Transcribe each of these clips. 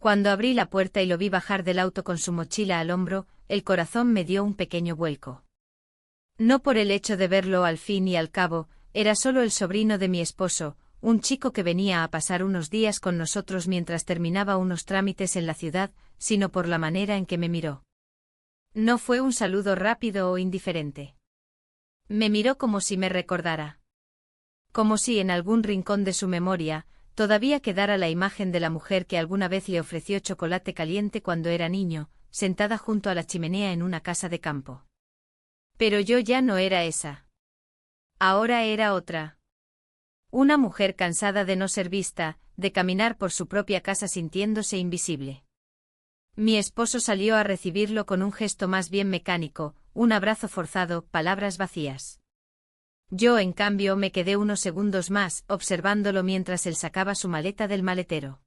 Cuando abrí la puerta y lo vi bajar del auto con su mochila al hombro, el corazón me dio un pequeño vuelco. No por el hecho de verlo al fin y al cabo, era solo el sobrino de mi esposo, un chico que venía a pasar unos días con nosotros mientras terminaba unos trámites en la ciudad, sino por la manera en que me miró. No fue un saludo rápido o indiferente. Me miró como si me recordara. Como si en algún rincón de su memoria, todavía quedara la imagen de la mujer que alguna vez le ofreció chocolate caliente cuando era niño, sentada junto a la chimenea en una casa de campo. Pero yo ya no era esa. Ahora era otra. Una mujer cansada de no ser vista, de caminar por su propia casa sintiéndose invisible. Mi esposo salió a recibirlo con un gesto más bien mecánico, un abrazo forzado, palabras vacías. Yo, en cambio, me quedé unos segundos más, observándolo mientras él sacaba su maleta del maletero.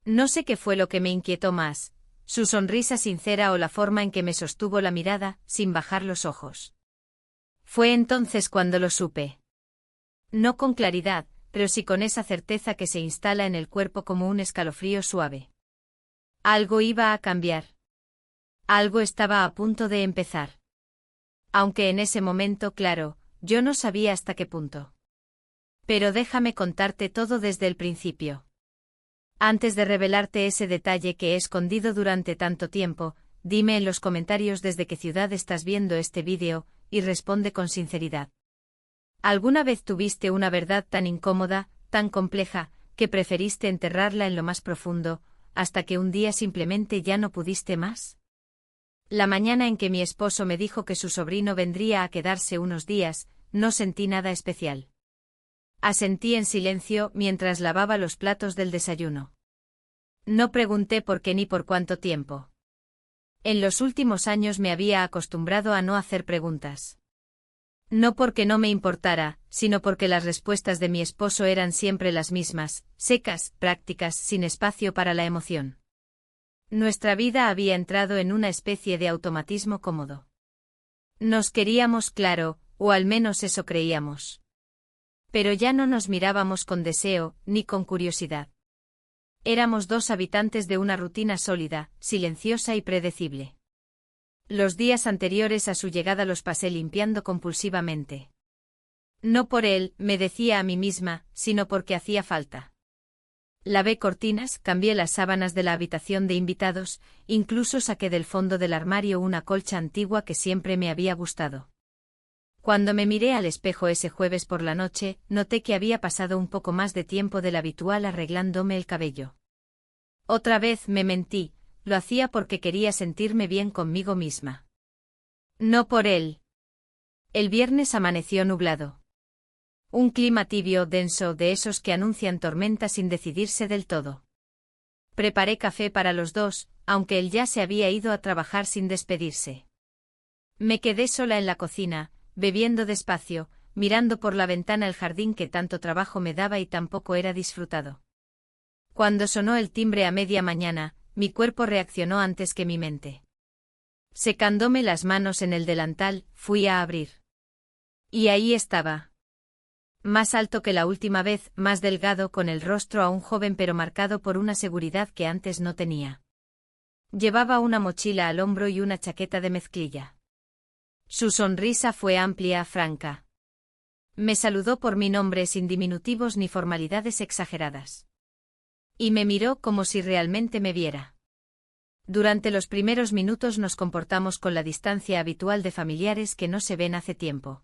No sé qué fue lo que me inquietó más, su sonrisa sincera o la forma en que me sostuvo la mirada, sin bajar los ojos. Fue entonces cuando lo supe. No con claridad, pero sí con esa certeza que se instala en el cuerpo como un escalofrío suave. Algo iba a cambiar. Algo estaba a punto de empezar. Aunque en ese momento, claro, yo no sabía hasta qué punto. Pero déjame contarte todo desde el principio. Antes de revelarte ese detalle que he escondido durante tanto tiempo, dime en los comentarios desde qué ciudad estás viendo este vídeo, y responde con sinceridad. ¿Alguna vez tuviste una verdad tan incómoda, tan compleja, que preferiste enterrarla en lo más profundo, hasta que un día simplemente ya no pudiste más? La mañana en que mi esposo me dijo que su sobrino vendría a quedarse unos días, no sentí nada especial. Asentí en silencio mientras lavaba los platos del desayuno. No pregunté por qué ni por cuánto tiempo. En los últimos años me había acostumbrado a no hacer preguntas. No porque no me importara, sino porque las respuestas de mi esposo eran siempre las mismas, secas, prácticas, sin espacio para la emoción. Nuestra vida había entrado en una especie de automatismo cómodo. Nos queríamos, claro, o al menos eso creíamos. Pero ya no nos mirábamos con deseo, ni con curiosidad. Éramos dos habitantes de una rutina sólida, silenciosa y predecible. Los días anteriores a su llegada los pasé limpiando compulsivamente. No por él, me decía a mí misma, sino porque hacía falta. Lavé cortinas, cambié las sábanas de la habitación de invitados, incluso saqué del fondo del armario una colcha antigua que siempre me había gustado. Cuando me miré al espejo ese jueves por la noche, noté que había pasado un poco más de tiempo del habitual arreglándome el cabello. Otra vez me mentí, lo hacía porque quería sentirme bien conmigo misma. No por él. El viernes amaneció nublado. Un clima tibio, denso, de esos que anuncian tormenta sin decidirse del todo. Preparé café para los dos, aunque él ya se había ido a trabajar sin despedirse. Me quedé sola en la cocina, bebiendo despacio, mirando por la ventana el jardín que tanto trabajo me daba y tampoco era disfrutado. Cuando sonó el timbre a media mañana, mi cuerpo reaccionó antes que mi mente. Secándome las manos en el delantal, fui a abrir. Y ahí estaba. Más alto que la última vez, más delgado, con el rostro aún joven pero marcado por una seguridad que antes no tenía. Llevaba una mochila al hombro y una chaqueta de mezclilla. Su sonrisa fue amplia, franca. Me saludó por mi nombre sin diminutivos ni formalidades exageradas. Y me miró como si realmente me viera. Durante los primeros minutos nos comportamos con la distancia habitual de familiares que no se ven hace tiempo.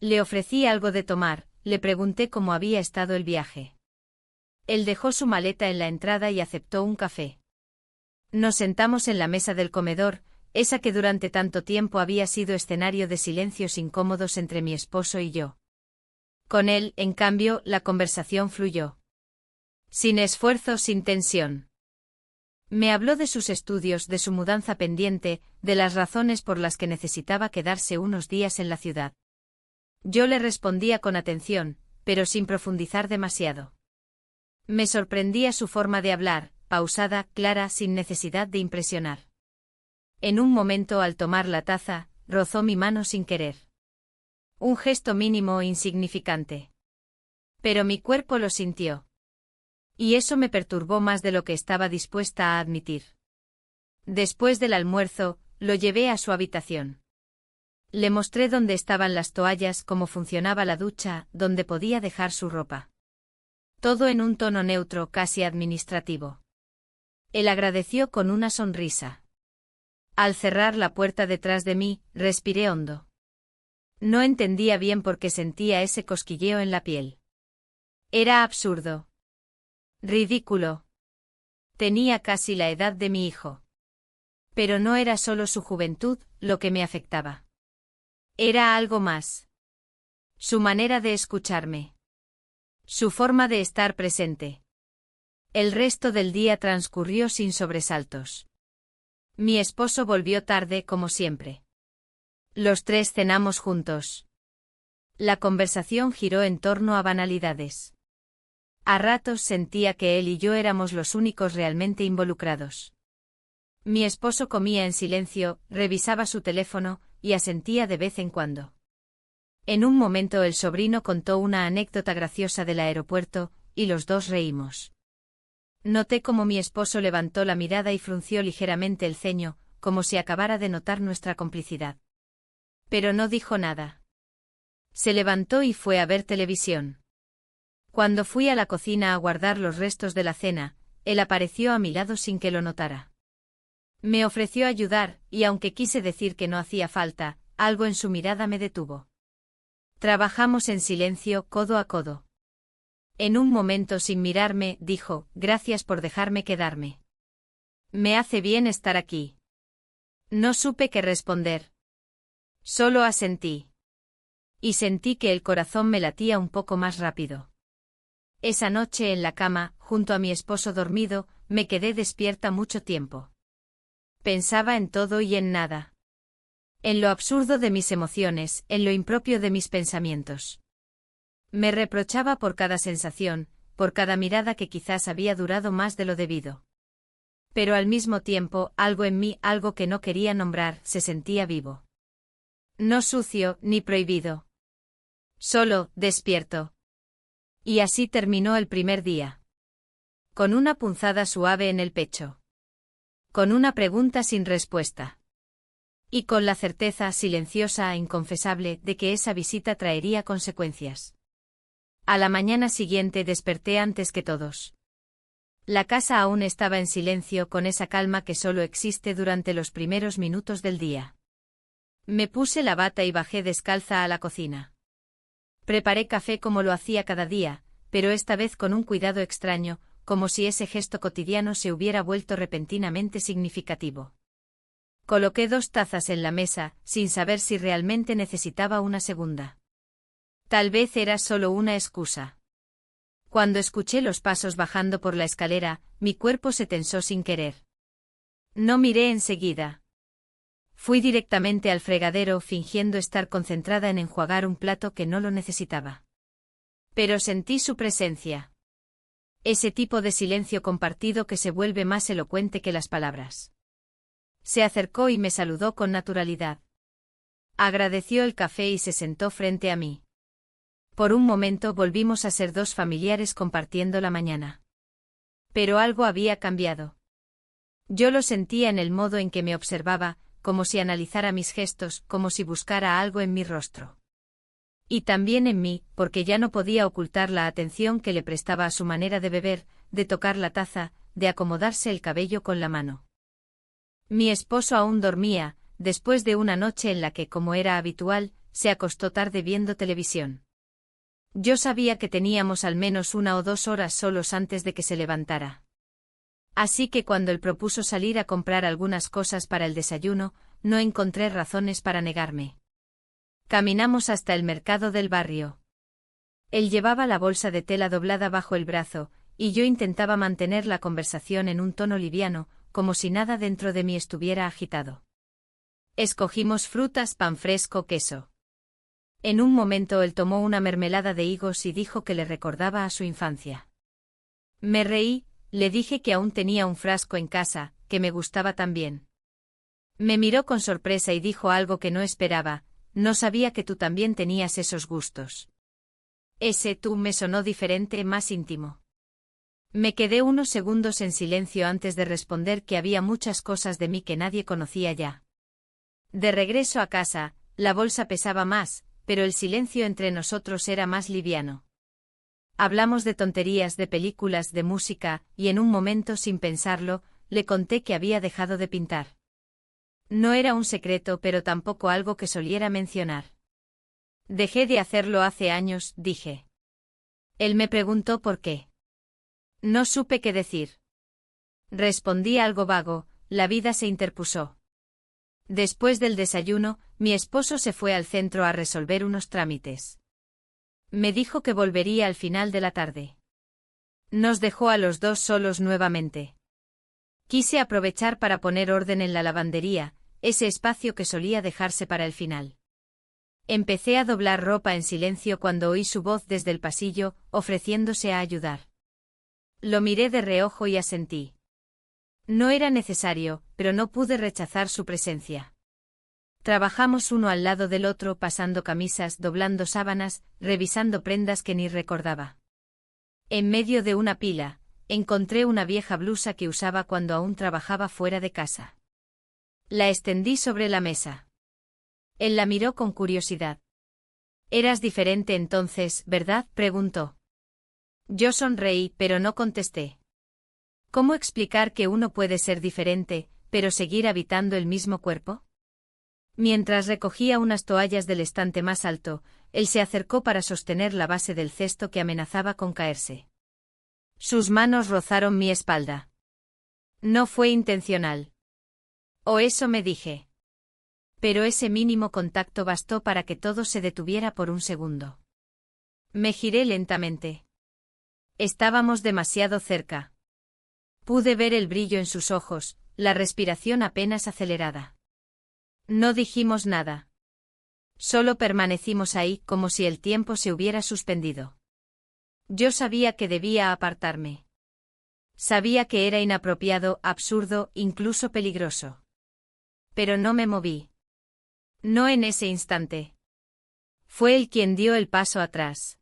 Le ofrecí algo de tomar, le pregunté cómo había estado el viaje. Él dejó su maleta en la entrada y aceptó un café. Nos sentamos en la mesa del comedor, esa que durante tanto tiempo había sido escenario de silencios incómodos entre mi esposo y yo. Con él, en cambio, la conversación fluyó. Sin esfuerzo, sin tensión. Me habló de sus estudios, de su mudanza pendiente, de las razones por las que necesitaba quedarse unos días en la ciudad. Yo le respondía con atención, pero sin profundizar demasiado. Me sorprendía su forma de hablar, pausada, clara, sin necesidad de impresionar. En un momento, al tomar la taza, rozó mi mano sin querer. Un gesto mínimo e insignificante. Pero mi cuerpo lo sintió. Y eso me perturbó más de lo que estaba dispuesta a admitir. Después del almuerzo, lo llevé a su habitación. Le mostré dónde estaban las toallas, cómo funcionaba la ducha, dónde podía dejar su ropa. Todo en un tono neutro, casi administrativo. Él agradeció con una sonrisa. Al cerrar la puerta detrás de mí, respiré hondo. No entendía bien por qué sentía ese cosquilleo en la piel. Era absurdo. Ridículo. Tenía casi la edad de mi hijo. Pero no era solo su juventud lo que me afectaba. Era algo más. Su manera de escucharme. Su forma de estar presente. El resto del día transcurrió sin sobresaltos. Mi esposo volvió tarde como siempre. Los tres cenamos juntos. La conversación giró en torno a banalidades. A ratos sentía que él y yo éramos los únicos realmente involucrados. Mi esposo comía en silencio, revisaba su teléfono, y asentía de vez en cuando. En un momento el sobrino contó una anécdota graciosa del aeropuerto, y los dos reímos. Noté cómo mi esposo levantó la mirada y frunció ligeramente el ceño, como si acabara de notar nuestra complicidad. Pero no dijo nada. Se levantó y fue a ver televisión. Cuando fui a la cocina a guardar los restos de la cena, él apareció a mi lado sin que lo notara. Me ofreció ayudar, y aunque quise decir que no hacía falta, algo en su mirada me detuvo. Trabajamos en silencio, codo a codo. En un momento, sin mirarme, dijo: «Gracias por dejarme quedarme. Me hace bien estar aquí». No supe qué responder. Solo asentí. Y sentí que el corazón me latía un poco más rápido. Esa noche en la cama, junto a mi esposo dormido, me quedé despierta mucho tiempo. Pensaba en todo y en nada. En lo absurdo de mis emociones, en lo impropio de mis pensamientos. Me reprochaba por cada sensación, por cada mirada que quizás había durado más de lo debido. Pero al mismo tiempo, algo en mí, algo que no quería nombrar, se sentía vivo. No sucio, ni prohibido. Solo, despierto. Y así terminó el primer día. Con una punzada suave en el pecho. Con una pregunta sin respuesta. Y con la certeza silenciosa e inconfesable de que esa visita traería consecuencias. A la mañana siguiente desperté antes que todos. La casa aún estaba en silencio, con esa calma que solo existe durante los primeros minutos del día. Me puse la bata y bajé descalza a la cocina. Preparé café como lo hacía cada día, pero esta vez con un cuidado extraño, como si ese gesto cotidiano se hubiera vuelto repentinamente significativo. Coloqué 2 tazas en la mesa, sin saber si realmente necesitaba una segunda. Tal vez era solo una excusa. Cuando escuché los pasos bajando por la escalera, mi cuerpo se tensó sin querer. No miré enseguida. Fui directamente al fregadero fingiendo estar concentrada en enjuagar un plato que no lo necesitaba. Pero sentí su presencia. Ese tipo de silencio compartido que se vuelve más elocuente que las palabras. Se acercó y me saludó con naturalidad. Agradeció el café y se sentó frente a mí. Por un momento volvimos a ser 2 familiares compartiendo la mañana. Pero algo había cambiado. Yo lo sentía en el modo en que me observaba, como si analizara mis gestos, como si buscara algo en mi rostro. Y también en mí, porque ya no podía ocultar la atención que le prestaba a su manera de beber, de tocar la taza, de acomodarse el cabello con la mano. Mi esposo aún dormía, después de una noche en la que, como era habitual, se acostó tarde viendo televisión. Yo sabía que teníamos al menos 1 o 2 horas solos antes de que se levantara. Así que cuando él propuso salir a comprar algunas cosas para el desayuno, no encontré razones para negarme. Caminamos hasta el mercado del barrio. Él llevaba la bolsa de tela doblada bajo el brazo, y yo intentaba mantener la conversación en un tono liviano, como si nada dentro de mí estuviera agitado. Escogimos frutas, pan fresco, queso. En un momento él tomó una mermelada de higos y dijo que le recordaba a su infancia. Me reí, le dije que aún tenía un frasco en casa, que me gustaba también. Me miró con sorpresa y dijo algo que no esperaba: «No sabía que tú también tenías esos gustos». Ese tú me sonó diferente, más íntimo. Me quedé unos segundos en silencio antes de responder que había muchas cosas de mí que nadie conocía ya. De regreso a casa, la bolsa pesaba más, pero el silencio entre nosotros era más liviano. Hablamos de tonterías, de películas, de música, y en un momento, sin pensarlo, le conté que había dejado de pintar. No era un secreto, pero tampoco algo que soliera mencionar. Dejé de hacerlo hace años, dije. Él me preguntó por qué. No supe qué decir. Respondí algo vago, la vida se interpuso. Después del desayuno, mi esposo se fue al centro a resolver unos trámites. Me dijo que volvería al final de la tarde. Nos dejó a los dos solos nuevamente. Quise aprovechar para poner orden en la lavandería, ese espacio que solía dejarse para el final. Empecé a doblar ropa en silencio cuando oí su voz desde el pasillo, ofreciéndose a ayudar. Lo miré de reojo y asentí. No era necesario, pero no pude rechazar su presencia. Trabajamos uno al lado del otro pasando camisas, doblando sábanas, revisando prendas que ni recordaba. En medio de una pila, encontré una vieja blusa que usaba cuando aún trabajaba fuera de casa. La extendí sobre la mesa. Él la miró con curiosidad. «Eras diferente entonces, ¿verdad?», preguntó. Yo sonreí, pero no contesté. ¿Cómo explicar que uno puede ser diferente, pero seguir habitando el mismo cuerpo? Mientras recogía unas toallas del estante más alto, él se acercó para sostener la base del cesto que amenazaba con caerse. Sus manos rozaron mi espalda. No fue intencional. O eso me dije. Pero ese mínimo contacto bastó para que todo se detuviera por un segundo. Me giré lentamente. Estábamos demasiado cerca. Pude ver el brillo en sus ojos, la respiración apenas acelerada. No dijimos nada. Solo permanecimos ahí como si el tiempo se hubiera suspendido. Yo sabía que debía apartarme. Sabía que era inapropiado, absurdo, incluso peligroso. Pero no me moví. No en ese instante. Fue él quien dio el paso atrás.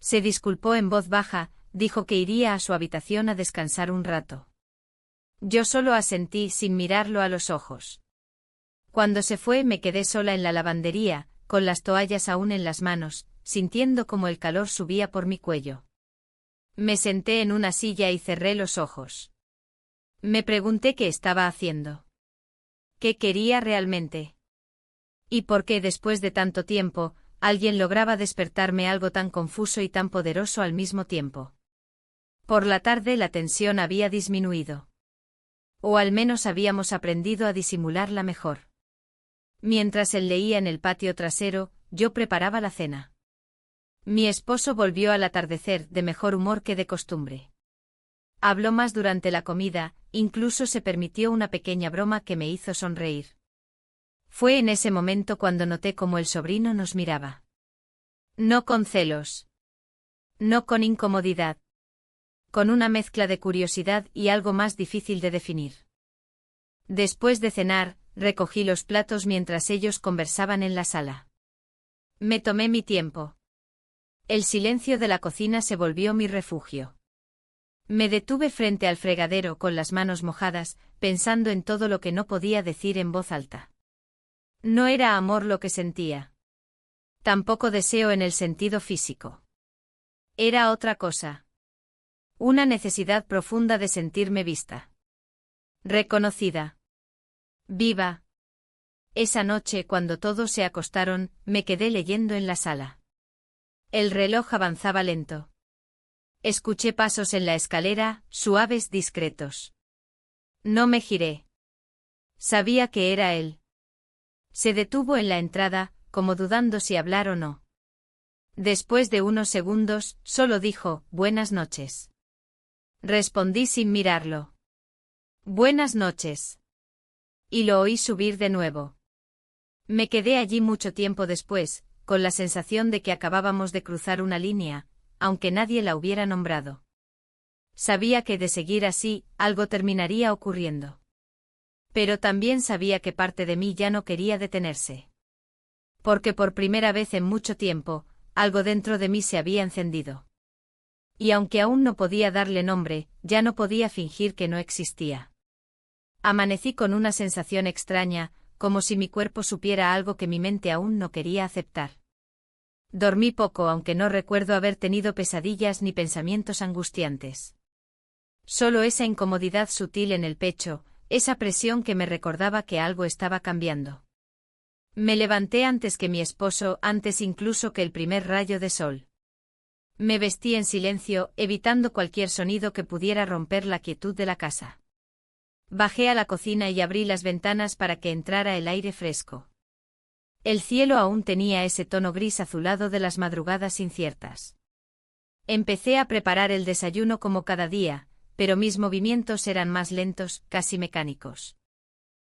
Se disculpó en voz baja, dijo que iría a su habitación a descansar un rato. Yo solo asentí sin mirarlo a los ojos. Cuando se fue me quedé sola en la lavandería, con las toallas aún en las manos, sintiendo como el calor subía por mi cuello. Me senté en una silla y cerré los ojos. Me pregunté qué estaba haciendo. ¿Qué quería realmente? ¿Y por qué después de tanto tiempo, alguien lograba despertarme algo tan confuso y tan poderoso al mismo tiempo? Por la tarde la tensión había disminuido. O al menos habíamos aprendido a disimularla mejor. Mientras él leía en el patio trasero, yo preparaba la cena. Mi esposo volvió al atardecer de mejor humor que de costumbre. Habló más durante la comida, incluso se permitió una pequeña broma que me hizo sonreír. Fue en ese momento cuando noté cómo el sobrino nos miraba. No con celos. No con incomodidad. Con una mezcla de curiosidad y algo más difícil de definir. Después de cenar, recogí los platos mientras ellos conversaban en la sala. Me tomé mi tiempo. El silencio de la cocina se volvió mi refugio. Me detuve frente al fregadero con las manos mojadas, pensando en todo lo que no podía decir en voz alta. No era amor lo que sentía. Tampoco deseo en el sentido físico. Era otra cosa. Una necesidad profunda de sentirme vista. Reconocida. Viva. Esa noche, cuando todos se acostaron, me quedé leyendo en la sala. El reloj avanzaba lento. Escuché pasos en la escalera, suaves, discretos. No me giré. Sabía que era él. Se detuvo en la entrada, como dudando si hablar o no. Después de unos segundos, solo dijo, «Buenas noches». Respondí sin mirarlo. «Buenas noches». Y lo oí subir de nuevo. Me quedé allí mucho tiempo después, con la sensación de que acabábamos de cruzar una línea, aunque nadie la hubiera nombrado. Sabía que de seguir así, algo terminaría ocurriendo. Pero también sabía que parte de mí ya no quería detenerse. Porque por primera vez en mucho tiempo, algo dentro de mí se había encendido. Y aunque aún no podía darle nombre, ya no podía fingir que no existía. Amanecí con una sensación extraña, como si mi cuerpo supiera algo que mi mente aún no quería aceptar. Dormí poco, aunque no recuerdo haber tenido pesadillas ni pensamientos angustiantes. Solo esa incomodidad sutil en el pecho, esa presión que me recordaba que algo estaba cambiando. Me levanté antes que mi esposo, antes incluso que el primer rayo de sol. Me vestí en silencio, evitando cualquier sonido que pudiera romper la quietud de la casa. Bajé a la cocina y abrí las ventanas para que entrara el aire fresco. El cielo aún tenía ese tono gris azulado de las madrugadas inciertas. Empecé a preparar el desayuno como cada día, pero mis movimientos eran más lentos, casi mecánicos.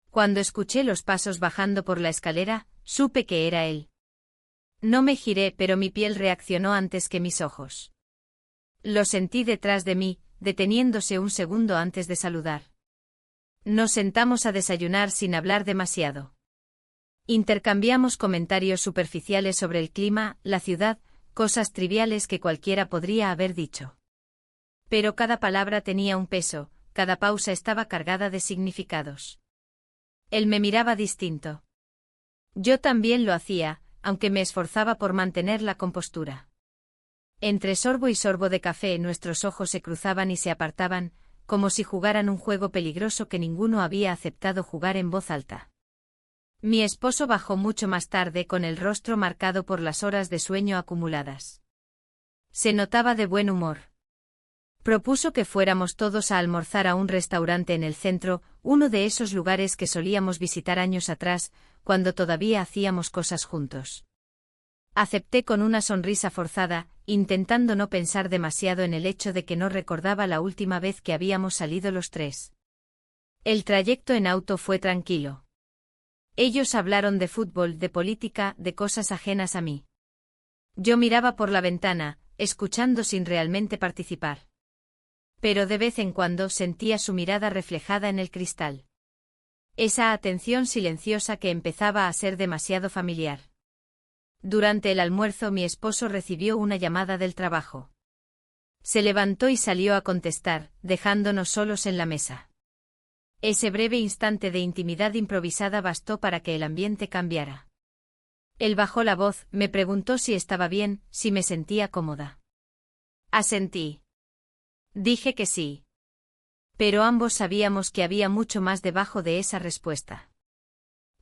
Cuando escuché los pasos bajando por la escalera, supe que era él. No me giré, pero mi piel reaccionó antes que mis ojos. Lo sentí detrás de mí, deteniéndose un segundo antes de saludar. Nos sentamos a desayunar sin hablar demasiado. Intercambiamos comentarios superficiales sobre el clima, la ciudad, cosas triviales que cualquiera podría haber dicho. Pero cada palabra tenía un peso, cada pausa estaba cargada de significados. Él me miraba distinto. Yo también lo hacía, aunque me esforzaba por mantener la compostura. Entre sorbo y sorbo de café nuestros ojos se cruzaban y se apartaban, como si jugaran un juego peligroso que ninguno había aceptado jugar en voz alta. Mi esposo bajó mucho más tarde con el rostro marcado por las horas de sueño acumuladas. Se notaba de buen humor. Propuso que fuéramos todos a almorzar a un restaurante en el centro, uno de esos lugares que solíamos visitar años atrás, cuando todavía hacíamos cosas juntos. Acepté con una sonrisa forzada, intentando no pensar demasiado en el hecho de que no recordaba la última vez que habíamos salido los tres. El trayecto en auto fue tranquilo. Ellos hablaron de fútbol, de política, de cosas ajenas a mí. Yo miraba por la ventana, escuchando sin realmente participar. Pero de vez en cuando sentía su mirada reflejada en el cristal. Esa atención silenciosa que empezaba a ser demasiado familiar. Durante el almuerzo mi esposo recibió una llamada del trabajo. Se levantó y salió a contestar, dejándonos solos en la mesa. Ese breve instante de intimidad improvisada bastó para que el ambiente cambiara. Él bajó la voz, me preguntó si estaba bien, si me sentía cómoda. Asentí. Dije que sí. Pero ambos sabíamos que había mucho más debajo de esa respuesta.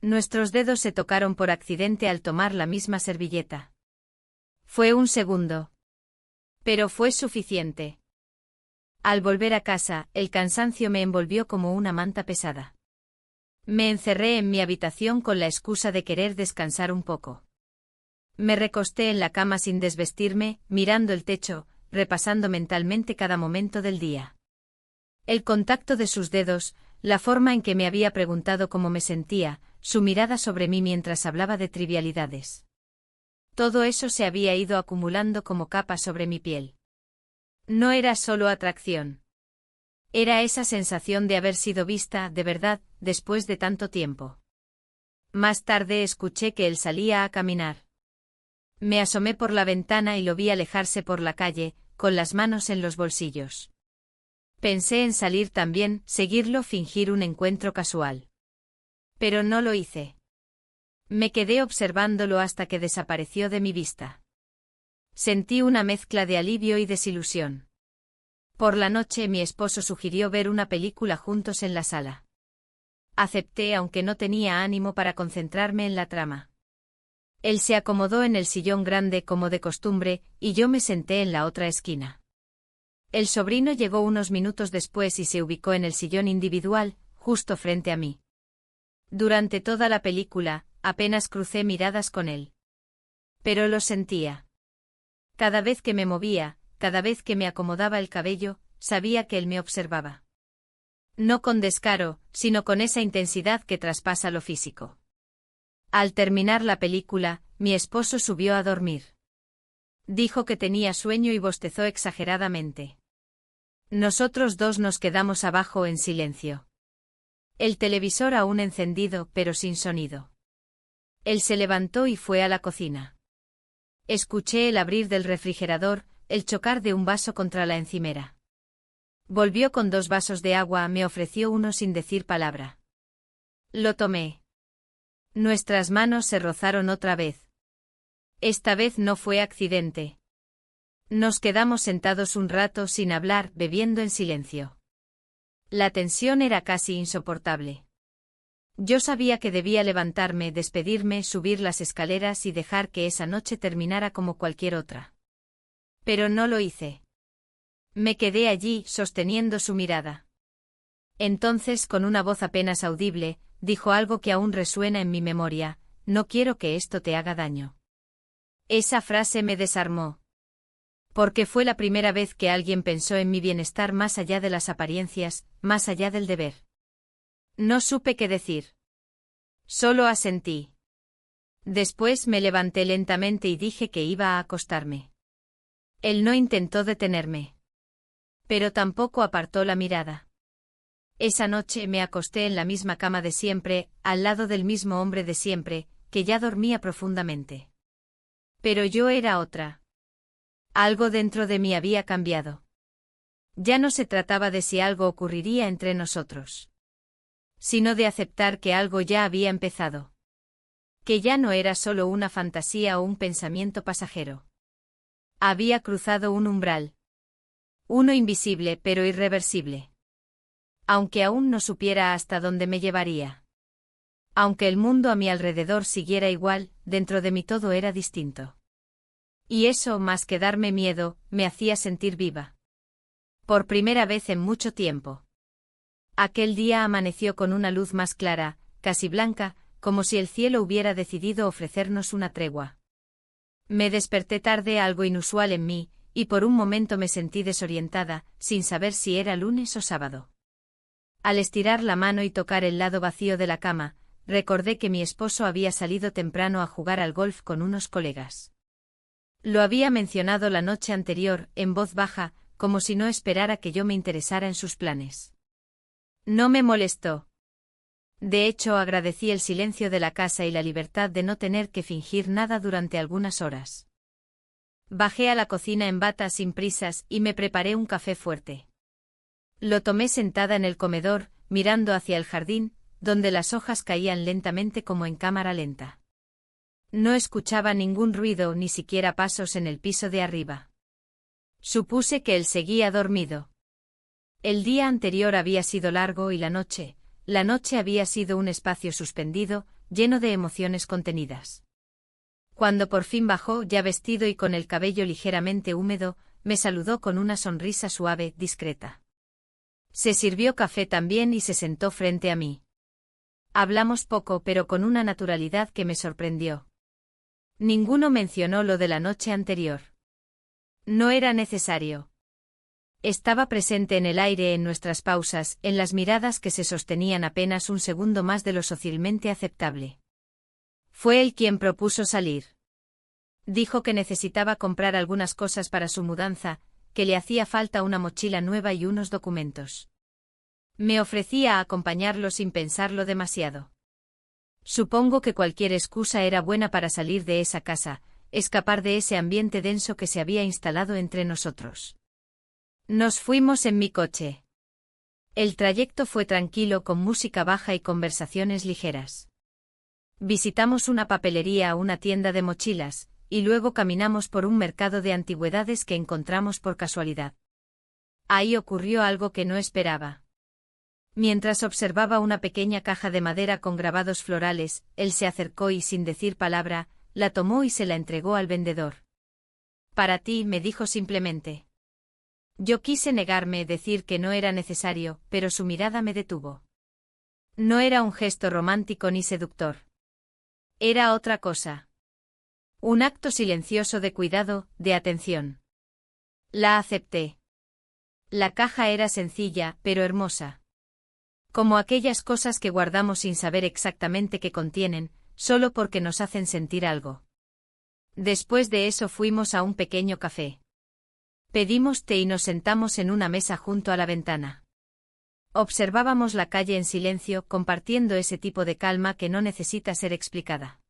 Nuestros dedos se tocaron por accidente al tomar la misma servilleta. Fue un segundo. Pero fue suficiente. Al volver a casa, el cansancio me envolvió como una manta pesada. Me encerré en mi habitación con la excusa de querer descansar un poco. Me recosté en la cama sin desvestirme, mirando el techo, repasando mentalmente cada momento del día. El contacto de sus dedos, la forma en que me había preguntado cómo me sentía, su mirada sobre mí mientras hablaba de trivialidades. Todo eso se había ido acumulando como capa sobre mi piel. No era solo atracción. Era esa sensación de haber sido vista, de verdad, después de tanto tiempo. Más tarde escuché que él salía a caminar. Me asomé por la ventana y lo vi alejarse por la calle, con las manos en los bolsillos. Pensé en salir también, seguirlo, fingir un encuentro casual. Pero no lo hice. Me quedé observándolo hasta que desapareció de mi vista. Sentí una mezcla de alivio y desilusión. Por la noche mi esposo sugirió ver una película juntos en la sala. Acepté aunque no tenía ánimo para concentrarme en la trama. Él se acomodó en el sillón grande como de costumbre, y yo me senté en la otra esquina. El sobrino llegó unos minutos después y se ubicó en el sillón individual, justo frente a mí. Durante toda la película, apenas crucé miradas con él. Pero lo sentía. Cada vez que me movía, cada vez que me acomodaba el cabello, sabía que él me observaba. No con descaro, sino con esa intensidad que traspasa lo físico. Al terminar la película, mi esposo subió a dormir. Dijo que tenía sueño y bostezó exageradamente. Nosotros dos nos quedamos abajo en silencio. El televisor aún encendido, pero sin sonido. Él se levantó y fue a la cocina. Escuché el abrir del refrigerador, el chocar de un vaso contra la encimera. Volvió con 2 vasos de agua, me ofreció uno sin decir palabra. Lo tomé. Nuestras manos se rozaron otra vez. Esta vez no fue accidente. Nos quedamos sentados un rato sin hablar, bebiendo en silencio. La tensión era casi insoportable. Yo sabía que debía levantarme, despedirme, subir las escaleras y dejar que esa noche terminara como cualquier otra. Pero no lo hice. Me quedé allí, sosteniendo su mirada. Entonces, con una voz apenas audible, dijo algo que aún resuena en mi memoria: no quiero que esto te haga daño. Esa frase me desarmó. Porque fue la primera vez que alguien pensó en mi bienestar más allá de las apariencias, más allá del deber. No supe qué decir. Solo asentí. Después me levanté lentamente y dije que iba a acostarme. Él no intentó detenerme. Pero tampoco apartó la mirada. Esa noche me acosté en la misma cama de siempre, al lado del mismo hombre de siempre, que ya dormía profundamente. Pero yo era otra. Algo dentro de mí había cambiado. Ya no se trataba de si algo ocurriría entre nosotros, sino de aceptar que algo ya había empezado. Que ya no era solo una fantasía o un pensamiento pasajero. Había cruzado un umbral. Uno invisible pero irreversible. Aunque aún no supiera hasta dónde me llevaría. Aunque el mundo a mi alrededor siguiera igual, dentro de mí todo era distinto. Y eso, más que darme miedo, me hacía sentir viva. Por primera vez en mucho tiempo. Aquel día amaneció con una luz más clara, casi blanca, como si el cielo hubiera decidido ofrecernos una tregua. Me desperté tarde, algo inusual en mí, y por un momento me sentí desorientada, sin saber si era lunes o sábado. Al estirar la mano y tocar el lado vacío de la cama, recordé que mi esposo había salido temprano a jugar al golf con unos colegas. Lo había mencionado la noche anterior, en voz baja, como si no esperara que yo me interesara en sus planes. No me molestó. De hecho, agradecí el silencio de la casa y la libertad de no tener que fingir nada durante algunas horas. Bajé a la cocina en bata sin prisas y me preparé un café fuerte. Lo tomé sentada en el comedor, mirando hacia el jardín, donde las hojas caían lentamente como en cámara lenta. No escuchaba ningún ruido, ni siquiera pasos en el piso de arriba. Supuse que él seguía dormido. El día anterior había sido largo y la noche había sido un espacio suspendido, lleno de emociones contenidas. Cuando por fin bajó, ya vestido y con el cabello ligeramente húmedo, me saludó con una sonrisa suave, discreta. Se sirvió café también y se sentó frente a mí. Hablamos poco, pero con una naturalidad que me sorprendió. Ninguno mencionó lo de la noche anterior. No era necesario. Estaba presente en el aire, en nuestras pausas, en las miradas que se sostenían apenas un segundo más de lo socialmente aceptable. Fue él quien propuso salir. Dijo que necesitaba comprar algunas cosas para su mudanza, que le hacía falta una mochila nueva y unos documentos. Me ofrecí a acompañarlo sin pensarlo demasiado. Supongo que cualquier excusa era buena para salir de esa casa, escapar de ese ambiente denso que se había instalado entre nosotros. Nos fuimos en mi coche. El trayecto fue tranquilo, con música baja y conversaciones ligeras. Visitamos una papelería, una tienda de mochilas, y luego caminamos por un mercado de antigüedades que encontramos por casualidad. Ahí ocurrió algo que no esperaba. Mientras observaba una pequeña caja de madera con grabados florales, él se acercó y, sin decir palabra, la tomó y se la entregó al vendedor. Para ti, me dijo simplemente. Yo quise negarme, decir que no era necesario, pero su mirada me detuvo. No era un gesto romántico ni seductor. Era otra cosa. Un acto silencioso de cuidado, de atención. La acepté. La caja era sencilla, pero hermosa. Como aquellas cosas que guardamos sin saber exactamente qué contienen, solo porque nos hacen sentir algo. Después de eso fuimos a un pequeño café. Pedimos té y nos sentamos en una mesa junto a la ventana. Observábamos la calle en silencio, compartiendo ese tipo de calma que no necesita ser explicada.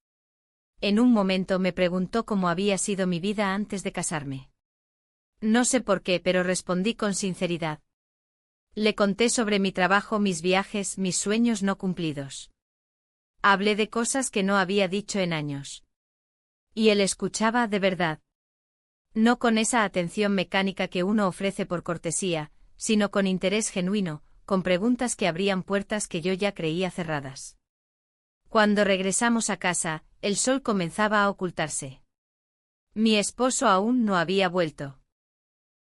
En un momento me preguntó cómo había sido mi vida antes de casarme. No sé por qué, pero respondí con sinceridad. Le conté sobre mi trabajo, mis viajes, mis sueños no cumplidos. Hablé de cosas que no había dicho en años. Y él escuchaba de verdad. No con esa atención mecánica que uno ofrece por cortesía, sino con interés genuino, con preguntas que abrían puertas que yo ya creía cerradas. Cuando regresamos a casa, el sol comenzaba a ocultarse. Mi esposo aún no había vuelto.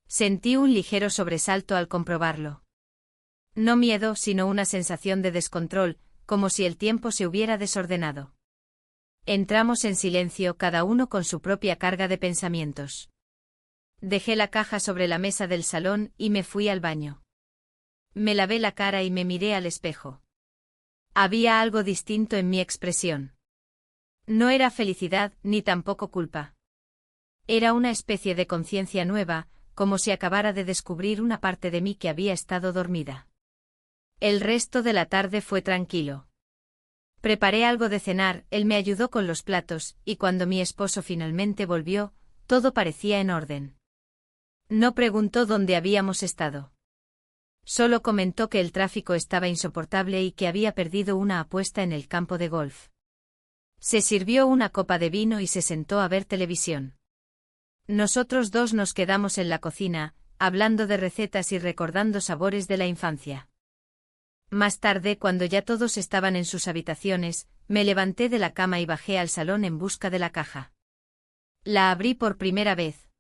Sentí un ligero sobresalto al comprobarlo. No miedo, sino una sensación de descontrol, como si el tiempo se hubiera desordenado. Entramos en silencio, cada uno con su propia carga de pensamientos. Dejé la caja sobre la mesa del salón y me fui al baño. Me lavé la cara y me miré al espejo. Había algo distinto en mi expresión. No era felicidad, ni tampoco culpa. Era una especie de conciencia nueva, como si acabara de descubrir una parte de mí que había estado dormida. El resto de la tarde fue tranquilo. Preparé algo de cenar, él me ayudó con los platos, y cuando mi esposo finalmente volvió, todo parecía en orden. No preguntó dónde habíamos estado. Solo comentó que el tráfico estaba insoportable y que había perdido una apuesta en el campo de golf. Se sirvió una copa de vino y se sentó a ver televisión. Nosotros dos nos quedamos en la cocina, hablando de recetas y recordando sabores de la infancia. Más tarde, cuando ya todos estaban en sus habitaciones, me levanté de la cama y bajé al salón en busca de la caja. La abrí por primera vez.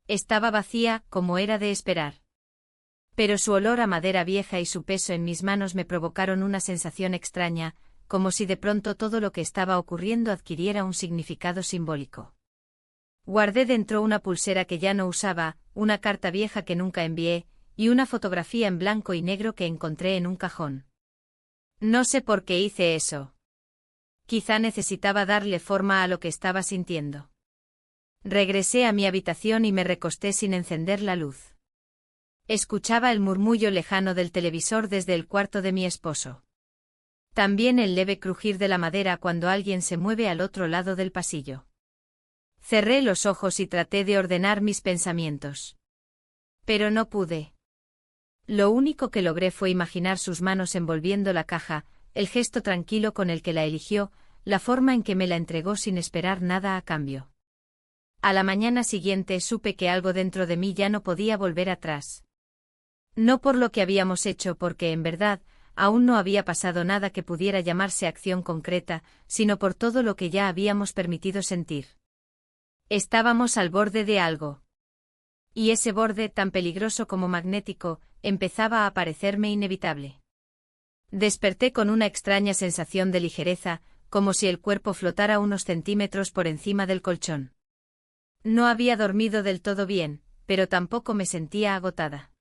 Estaba vacía, como era de esperar. Pero su olor a madera vieja y su peso en mis manos me provocaron una sensación extraña, como si de pronto todo lo que estaba ocurriendo adquiriera un significado simbólico. Guardé dentro una pulsera que ya no usaba, una carta vieja que nunca envié, y una fotografía en blanco y negro que encontré en un cajón. No sé por qué hice eso. Quizá necesitaba darle forma a lo que estaba sintiendo. Regresé a mi habitación y me recosté sin encender la luz. Escuchaba el murmullo lejano del televisor desde el cuarto de mi esposo. También el leve crujir de la madera cuando alguien se mueve al otro lado del pasillo. Cerré los ojos y traté de ordenar mis pensamientos. Pero no pude. Lo único que logré fue imaginar sus manos envolviendo la caja, el gesto tranquilo con el que la eligió, la forma en que me la entregó sin esperar nada a cambio. A la mañana siguiente supe que algo dentro de mí ya no podía volver atrás. No por lo que habíamos hecho, porque en verdad, aún no había pasado nada que pudiera llamarse acción concreta, sino por todo lo que ya habíamos permitido sentir. Estábamos al borde de algo. Y ese borde, tan peligroso como magnético, empezaba a parecerme inevitable. Desperté con una extraña sensación de ligereza, como si el cuerpo flotara unos centímetros por encima del colchón. No había dormido del todo bien, pero tampoco me sentía agotada.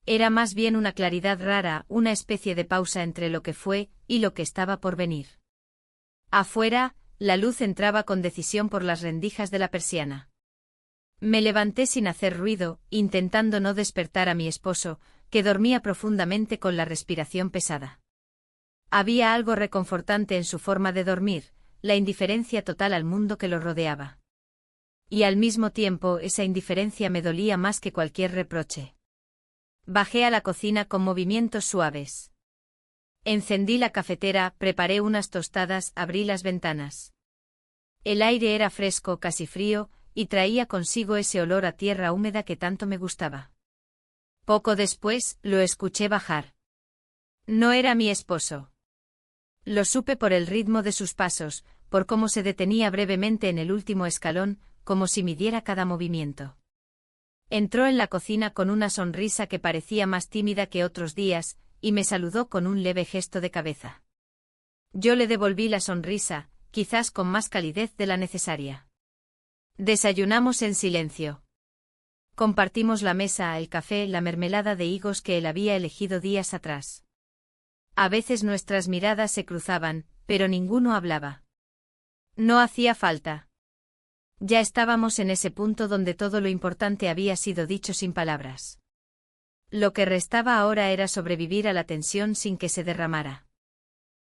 Era más bien una claridad rara, una especie de pausa entre lo que fue y lo que estaba por venir. Afuera, la luz entraba con decisión por las rendijas de la persiana. Me levanté sin hacer ruido, intentando no despertar a mi esposo, que dormía profundamente con la respiración pesada. Había algo reconfortante en su forma de dormir, la indiferencia total al mundo que lo rodeaba. Y al mismo tiempo esa indiferencia me dolía más que cualquier reproche. Bajé a la cocina con movimientos suaves. Encendí la cafetera, preparé unas tostadas, abrí las ventanas. El aire era fresco, casi frío, y traía consigo ese olor a tierra húmeda que tanto me gustaba. Poco después, lo escuché bajar. No era mi esposo. Lo supe por el ritmo de sus pasos, por cómo se detenía brevemente en el último escalón, como si midiera cada movimiento. Entró en la cocina con una sonrisa que parecía más tímida que otros días, y me saludó con un leve gesto de cabeza. Yo le devolví la sonrisa, quizás con más calidez de la necesaria. Desayunamos en silencio. Compartimos la mesa, el café, la mermelada de higos que él había elegido días atrás. A veces nuestras miradas se cruzaban, pero ninguno hablaba. No hacía falta. Ya estábamos en ese punto donde todo lo importante había sido dicho sin palabras. Lo que restaba ahora era sobrevivir a la tensión sin que se derramara.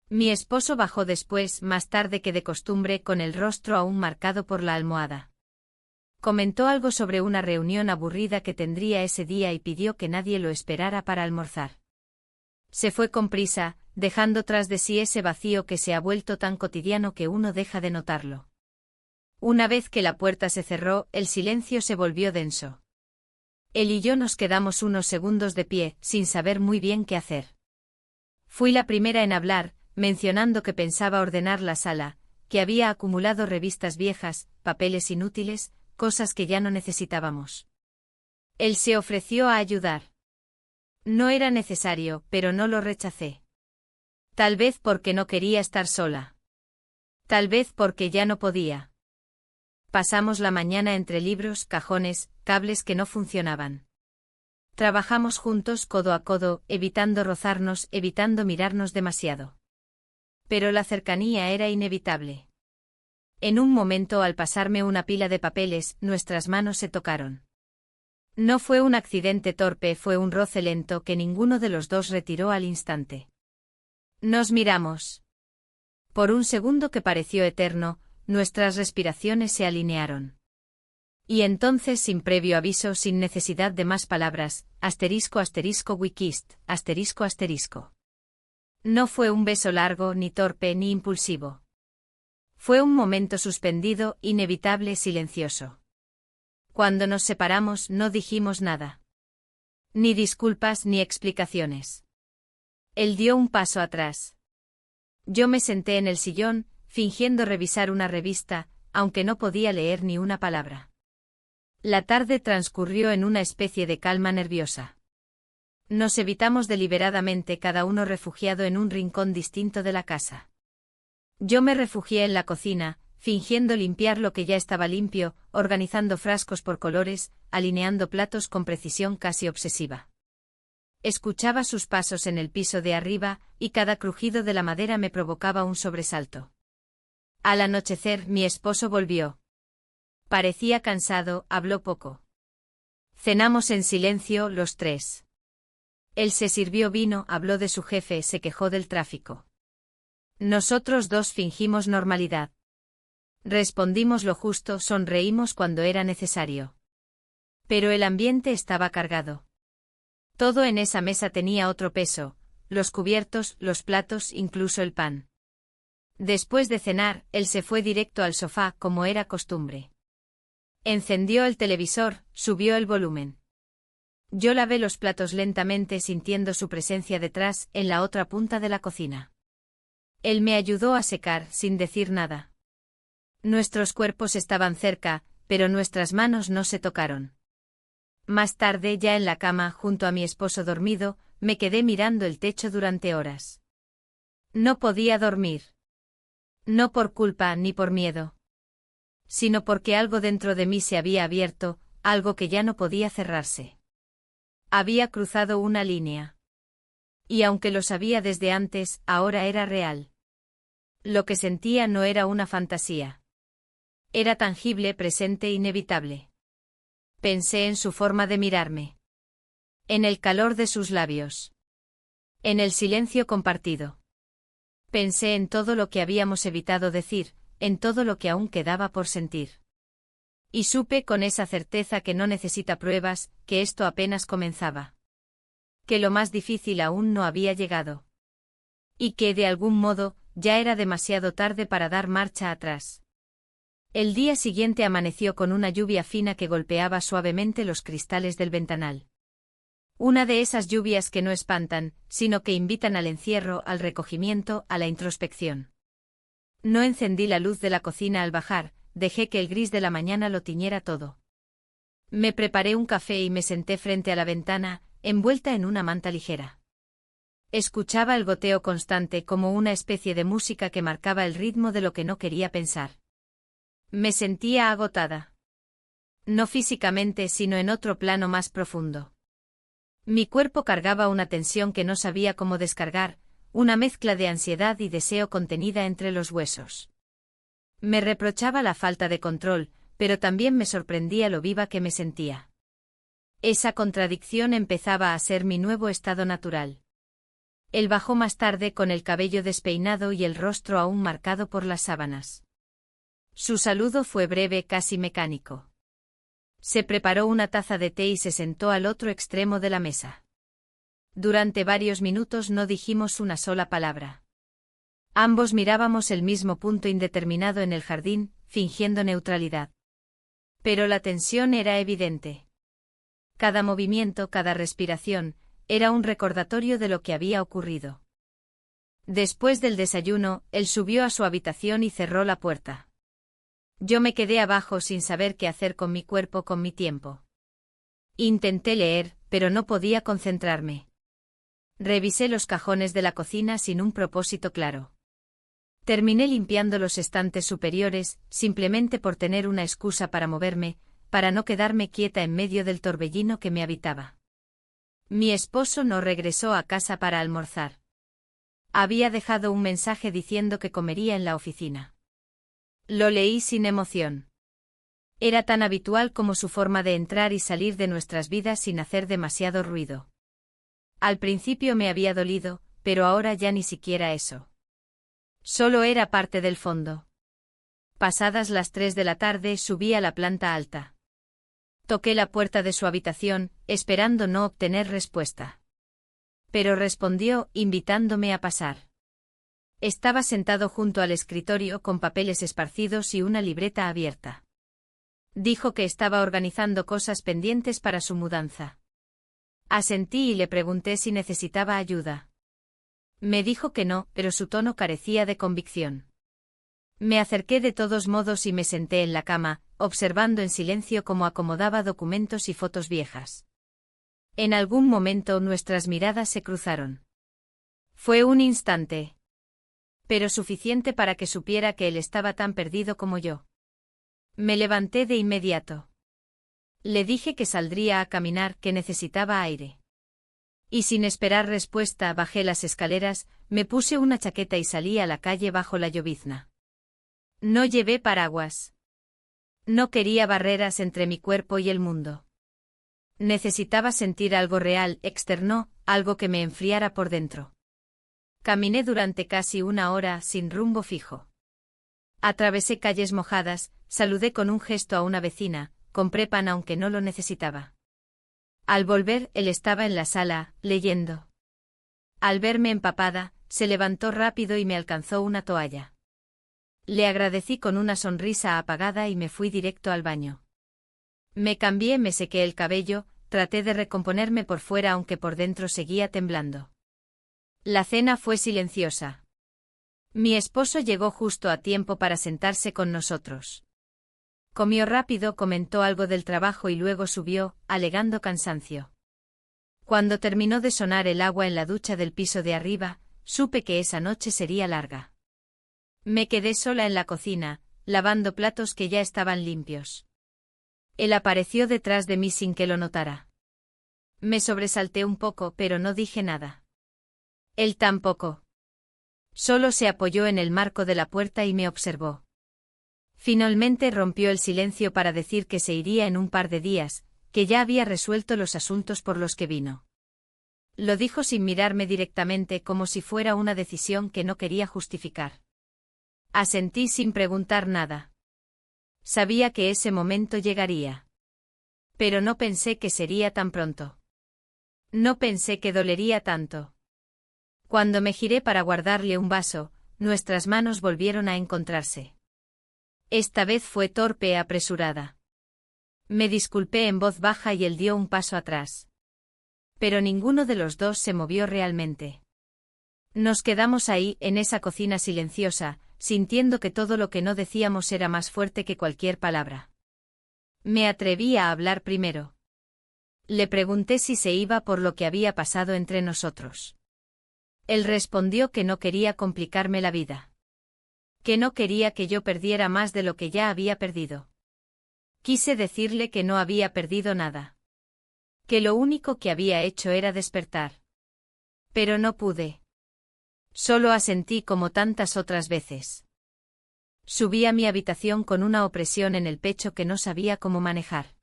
Mi esposo bajó después, más tarde que de costumbre, con el rostro aún marcado por la almohada. Comentó algo sobre una reunión aburrida que tendría ese día y pidió que nadie lo esperara para almorzar. Se fue con prisa, dejando tras de sí ese vacío que se ha vuelto tan cotidiano que uno deja de notarlo. Una vez que la puerta se cerró, el silencio se volvió denso. Él y yo nos quedamos unos segundos de pie, sin saber muy bien qué hacer. Fui la primera en hablar, mencionando que pensaba ordenar la sala, que había acumulado revistas viejas, papeles inútiles, cosas que ya no necesitábamos. Él se ofreció a ayudar. No era necesario, pero no lo rechacé. Tal vez porque no quería estar sola. Tal vez porque ya no podía. Pasamos la mañana entre libros, cajones, cables que no funcionaban. Trabajamos juntos codo a codo, evitando rozarnos, evitando mirarnos demasiado. Pero la cercanía era inevitable. En un momento, al pasarme una pila de papeles, nuestras manos se tocaron. No fue un accidente torpe, fue un roce lento que ninguno de los dos retiró al instante. Nos miramos. Por un segundo que pareció eterno, nuestras respiraciones se alinearon. Y entonces, sin previo aviso, sin necesidad de más palabras, ***we kissed, ***. No fue un beso largo, ni torpe, ni impulsivo. Fue un momento suspendido, inevitable, silencioso. Cuando nos separamos no dijimos nada. Ni disculpas ni explicaciones. Él dio un paso atrás. Yo me senté en el sillón, fingiendo revisar una revista, aunque no podía leer ni una palabra. La tarde transcurrió en una especie de calma nerviosa. Nos evitamos deliberadamente, cada uno refugiado en un rincón distinto de la casa. Yo me refugié en la cocina, fingiendo limpiar lo que ya estaba limpio, organizando frascos por colores, alineando platos con precisión casi obsesiva. Escuchaba sus pasos en el piso de arriba, y cada crujido de la madera me provocaba un sobresalto. Al anochecer, mi esposo volvió. Parecía cansado, habló poco. Cenamos en silencio, los tres. Él se sirvió vino, habló de su jefe, se quejó del tráfico. Nosotros dos fingimos normalidad. Respondimos lo justo, sonreímos cuando era necesario. Pero el ambiente estaba cargado. Todo en esa mesa tenía otro peso, los cubiertos, los platos, incluso el pan. Después de cenar, él se fue directo al sofá, como era costumbre. Encendió el televisor, subió el volumen. Yo lavé los platos lentamente, sintiendo su presencia detrás, en la otra punta de la cocina. Él me ayudó a secar, sin decir nada. Nuestros cuerpos estaban cerca, pero nuestras manos no se tocaron. Más tarde, ya en la cama, junto a mi esposo dormido, me quedé mirando el techo durante horas. No podía dormir. No por culpa ni por miedo. Sino porque algo dentro de mí se había abierto, algo que ya no podía cerrarse. Había cruzado una línea. Y aunque lo sabía desde antes, ahora era real. Lo que sentía no era una fantasía. Era tangible, presente, inevitable. Pensé en su forma de mirarme. En el calor de sus labios. En el silencio compartido. Pensé en todo lo que habíamos evitado decir, en todo lo que aún quedaba por sentir. Y supe con esa certeza que no necesita pruebas, que esto apenas comenzaba. Que lo más difícil aún no había llegado. Y que, de algún modo, ya era demasiado tarde para dar marcha atrás. El día siguiente amaneció con una lluvia fina que golpeaba suavemente los cristales del ventanal. Una de esas lluvias que no espantan, sino que invitan al encierro, al recogimiento, a la introspección. No encendí la luz de la cocina al bajar, dejé que el gris de la mañana lo tiñera todo. Me preparé un café y me senté frente a la ventana, envuelta en una manta ligera. Escuchaba el goteo constante como una especie de música que marcaba el ritmo de lo que no quería pensar. Me sentía agotada. No físicamente, sino en otro plano más profundo. Mi cuerpo cargaba una tensión que no sabía cómo descargar, una mezcla de ansiedad y deseo contenida entre los huesos. Me reprochaba la falta de control, pero también me sorprendía lo viva que me sentía. Esa contradicción empezaba a ser mi nuevo estado natural. Él bajó más tarde con el cabello despeinado y el rostro aún marcado por las sábanas. Su saludo fue breve, casi mecánico. Se preparó una taza de té y se sentó al otro extremo de la mesa. Durante varios minutos no dijimos una sola palabra. Ambos mirábamos el mismo punto indeterminado en el jardín, fingiendo neutralidad. Pero la tensión era evidente. Cada movimiento, cada respiración, era un recordatorio de lo que había ocurrido. Después del desayuno, él subió a su habitación y cerró la puerta. Yo me quedé abajo sin saber qué hacer con mi cuerpo, con mi tiempo. Intenté leer, pero no podía concentrarme. Revisé los cajones de la cocina sin un propósito claro. Terminé limpiando los estantes superiores, simplemente por tener una excusa para moverme, para no quedarme quieta en medio del torbellino que me habitaba. Mi esposo no regresó a casa para almorzar. Había dejado un mensaje diciendo que comería en la oficina. Lo leí sin emoción. Era tan habitual como su forma de entrar y salir de nuestras vidas sin hacer demasiado ruido. Al principio me había dolido, pero ahora ya ni siquiera eso. Solo era parte del fondo. Pasadas las 3 de la tarde subí a la planta alta. Toqué la puerta de su habitación, esperando no obtener respuesta. Pero respondió, invitándome a pasar. Estaba sentado junto al escritorio con papeles esparcidos y una libreta abierta. Dijo que estaba organizando cosas pendientes para su mudanza. Asentí y le pregunté si necesitaba ayuda. Me dijo que no, pero su tono carecía de convicción. Me acerqué de todos modos y me senté en la cama, observando en silencio cómo acomodaba documentos y fotos viejas. En algún momento nuestras miradas se cruzaron. Fue un instante. Pero suficiente para que supiera que él estaba tan perdido como yo. Me levanté de inmediato. Le dije que saldría a caminar, que necesitaba aire. Y sin esperar respuesta bajé las escaleras, me puse una chaqueta y salí a la calle bajo la llovizna. No llevé paraguas. No quería barreras entre mi cuerpo y el mundo. Necesitaba sentir algo real, externo, algo que me enfriara por dentro. Caminé durante casi una hora sin rumbo fijo. Atravesé calles mojadas, saludé con un gesto a una vecina, compré pan aunque no lo necesitaba. Al volver, él estaba en la sala, leyendo. Al verme empapada, se levantó rápido y me alcanzó una toalla. Le agradecí con una sonrisa apagada y me fui directo al baño. Me cambié, me sequé el cabello, traté de recomponerme por fuera aunque por dentro seguía temblando. La cena fue silenciosa. Mi esposo llegó justo a tiempo para sentarse con nosotros. Comió rápido, comentó algo del trabajo y luego subió, alegando cansancio. Cuando terminó de sonar el agua en la ducha del piso de arriba, supe que esa noche sería larga. Me quedé sola en la cocina, lavando platos que ya estaban limpios. Él apareció detrás de mí sin que lo notara. Me sobresalté un poco, pero no dije nada. Él tampoco. Solo se apoyó en el marco de la puerta y me observó. Finalmente rompió el silencio para decir que se iría en un par de días, que ya había resuelto los asuntos por los que vino. Lo dijo sin mirarme directamente, como si fuera una decisión que no quería justificar. Asentí sin preguntar nada. Sabía que ese momento llegaría. Pero no pensé que sería tan pronto. No pensé que dolería tanto. Cuando me giré para guardarle un vaso, nuestras manos volvieron a encontrarse. Esta vez fue torpe e apresurada. Me disculpé en voz baja y él dio un paso atrás. Pero ninguno de los dos se movió realmente. Nos quedamos ahí, en esa cocina silenciosa, sintiendo que todo lo que no decíamos era más fuerte que cualquier palabra. Me atreví a hablar primero. Le pregunté si se iba por lo que había pasado entre nosotros. Él respondió que no quería complicarme la vida. Que no quería que yo perdiera más de lo que ya había perdido. Quise decirle que no había perdido nada. Que lo único que había hecho era despertar. Pero no pude. Solo asentí como tantas otras veces. Subí a mi habitación con una opresión en el pecho que no sabía cómo manejar.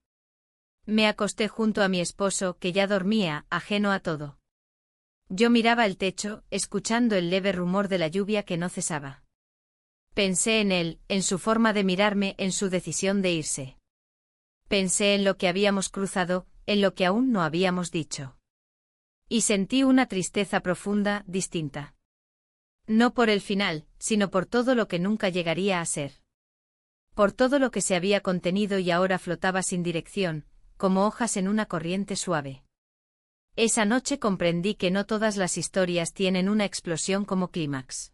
Me acosté junto a mi esposo, que ya dormía, ajeno a todo. Yo miraba el techo, escuchando el leve rumor de la lluvia que no cesaba. Pensé en él, en su forma de mirarme, en su decisión de irse. Pensé en lo que habíamos cruzado, en lo que aún no habíamos dicho. Y sentí una tristeza profunda, distinta. No por el final, sino por todo lo que nunca llegaría a ser. Por todo lo que se había contenido y ahora flotaba sin dirección, como hojas en una corriente suave. Esa noche comprendí que no todas las historias tienen una explosión como clímax.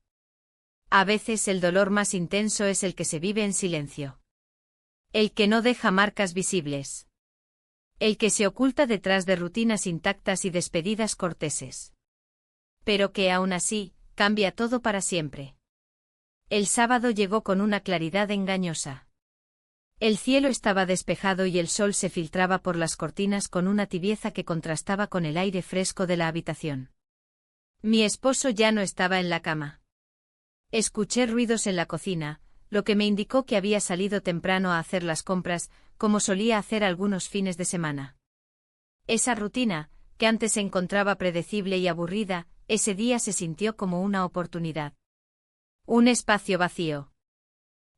A veces el dolor más intenso es el que se vive en silencio. El que no deja marcas visibles. El que se oculta detrás de rutinas intactas y despedidas corteses. Pero que aún así, cambia todo para siempre. El sábado llegó con una claridad engañosa. El cielo estaba despejado y el sol se filtraba por las cortinas con una tibieza que contrastaba con el aire fresco de la habitación. Mi esposo ya no estaba en la cama. Escuché ruidos en la cocina, lo que me indicó que había salido temprano a hacer las compras, como solía hacer algunos fines de semana. Esa rutina, que antes se encontraba predecible y aburrida, ese día se sintió como una oportunidad. Un espacio vacío.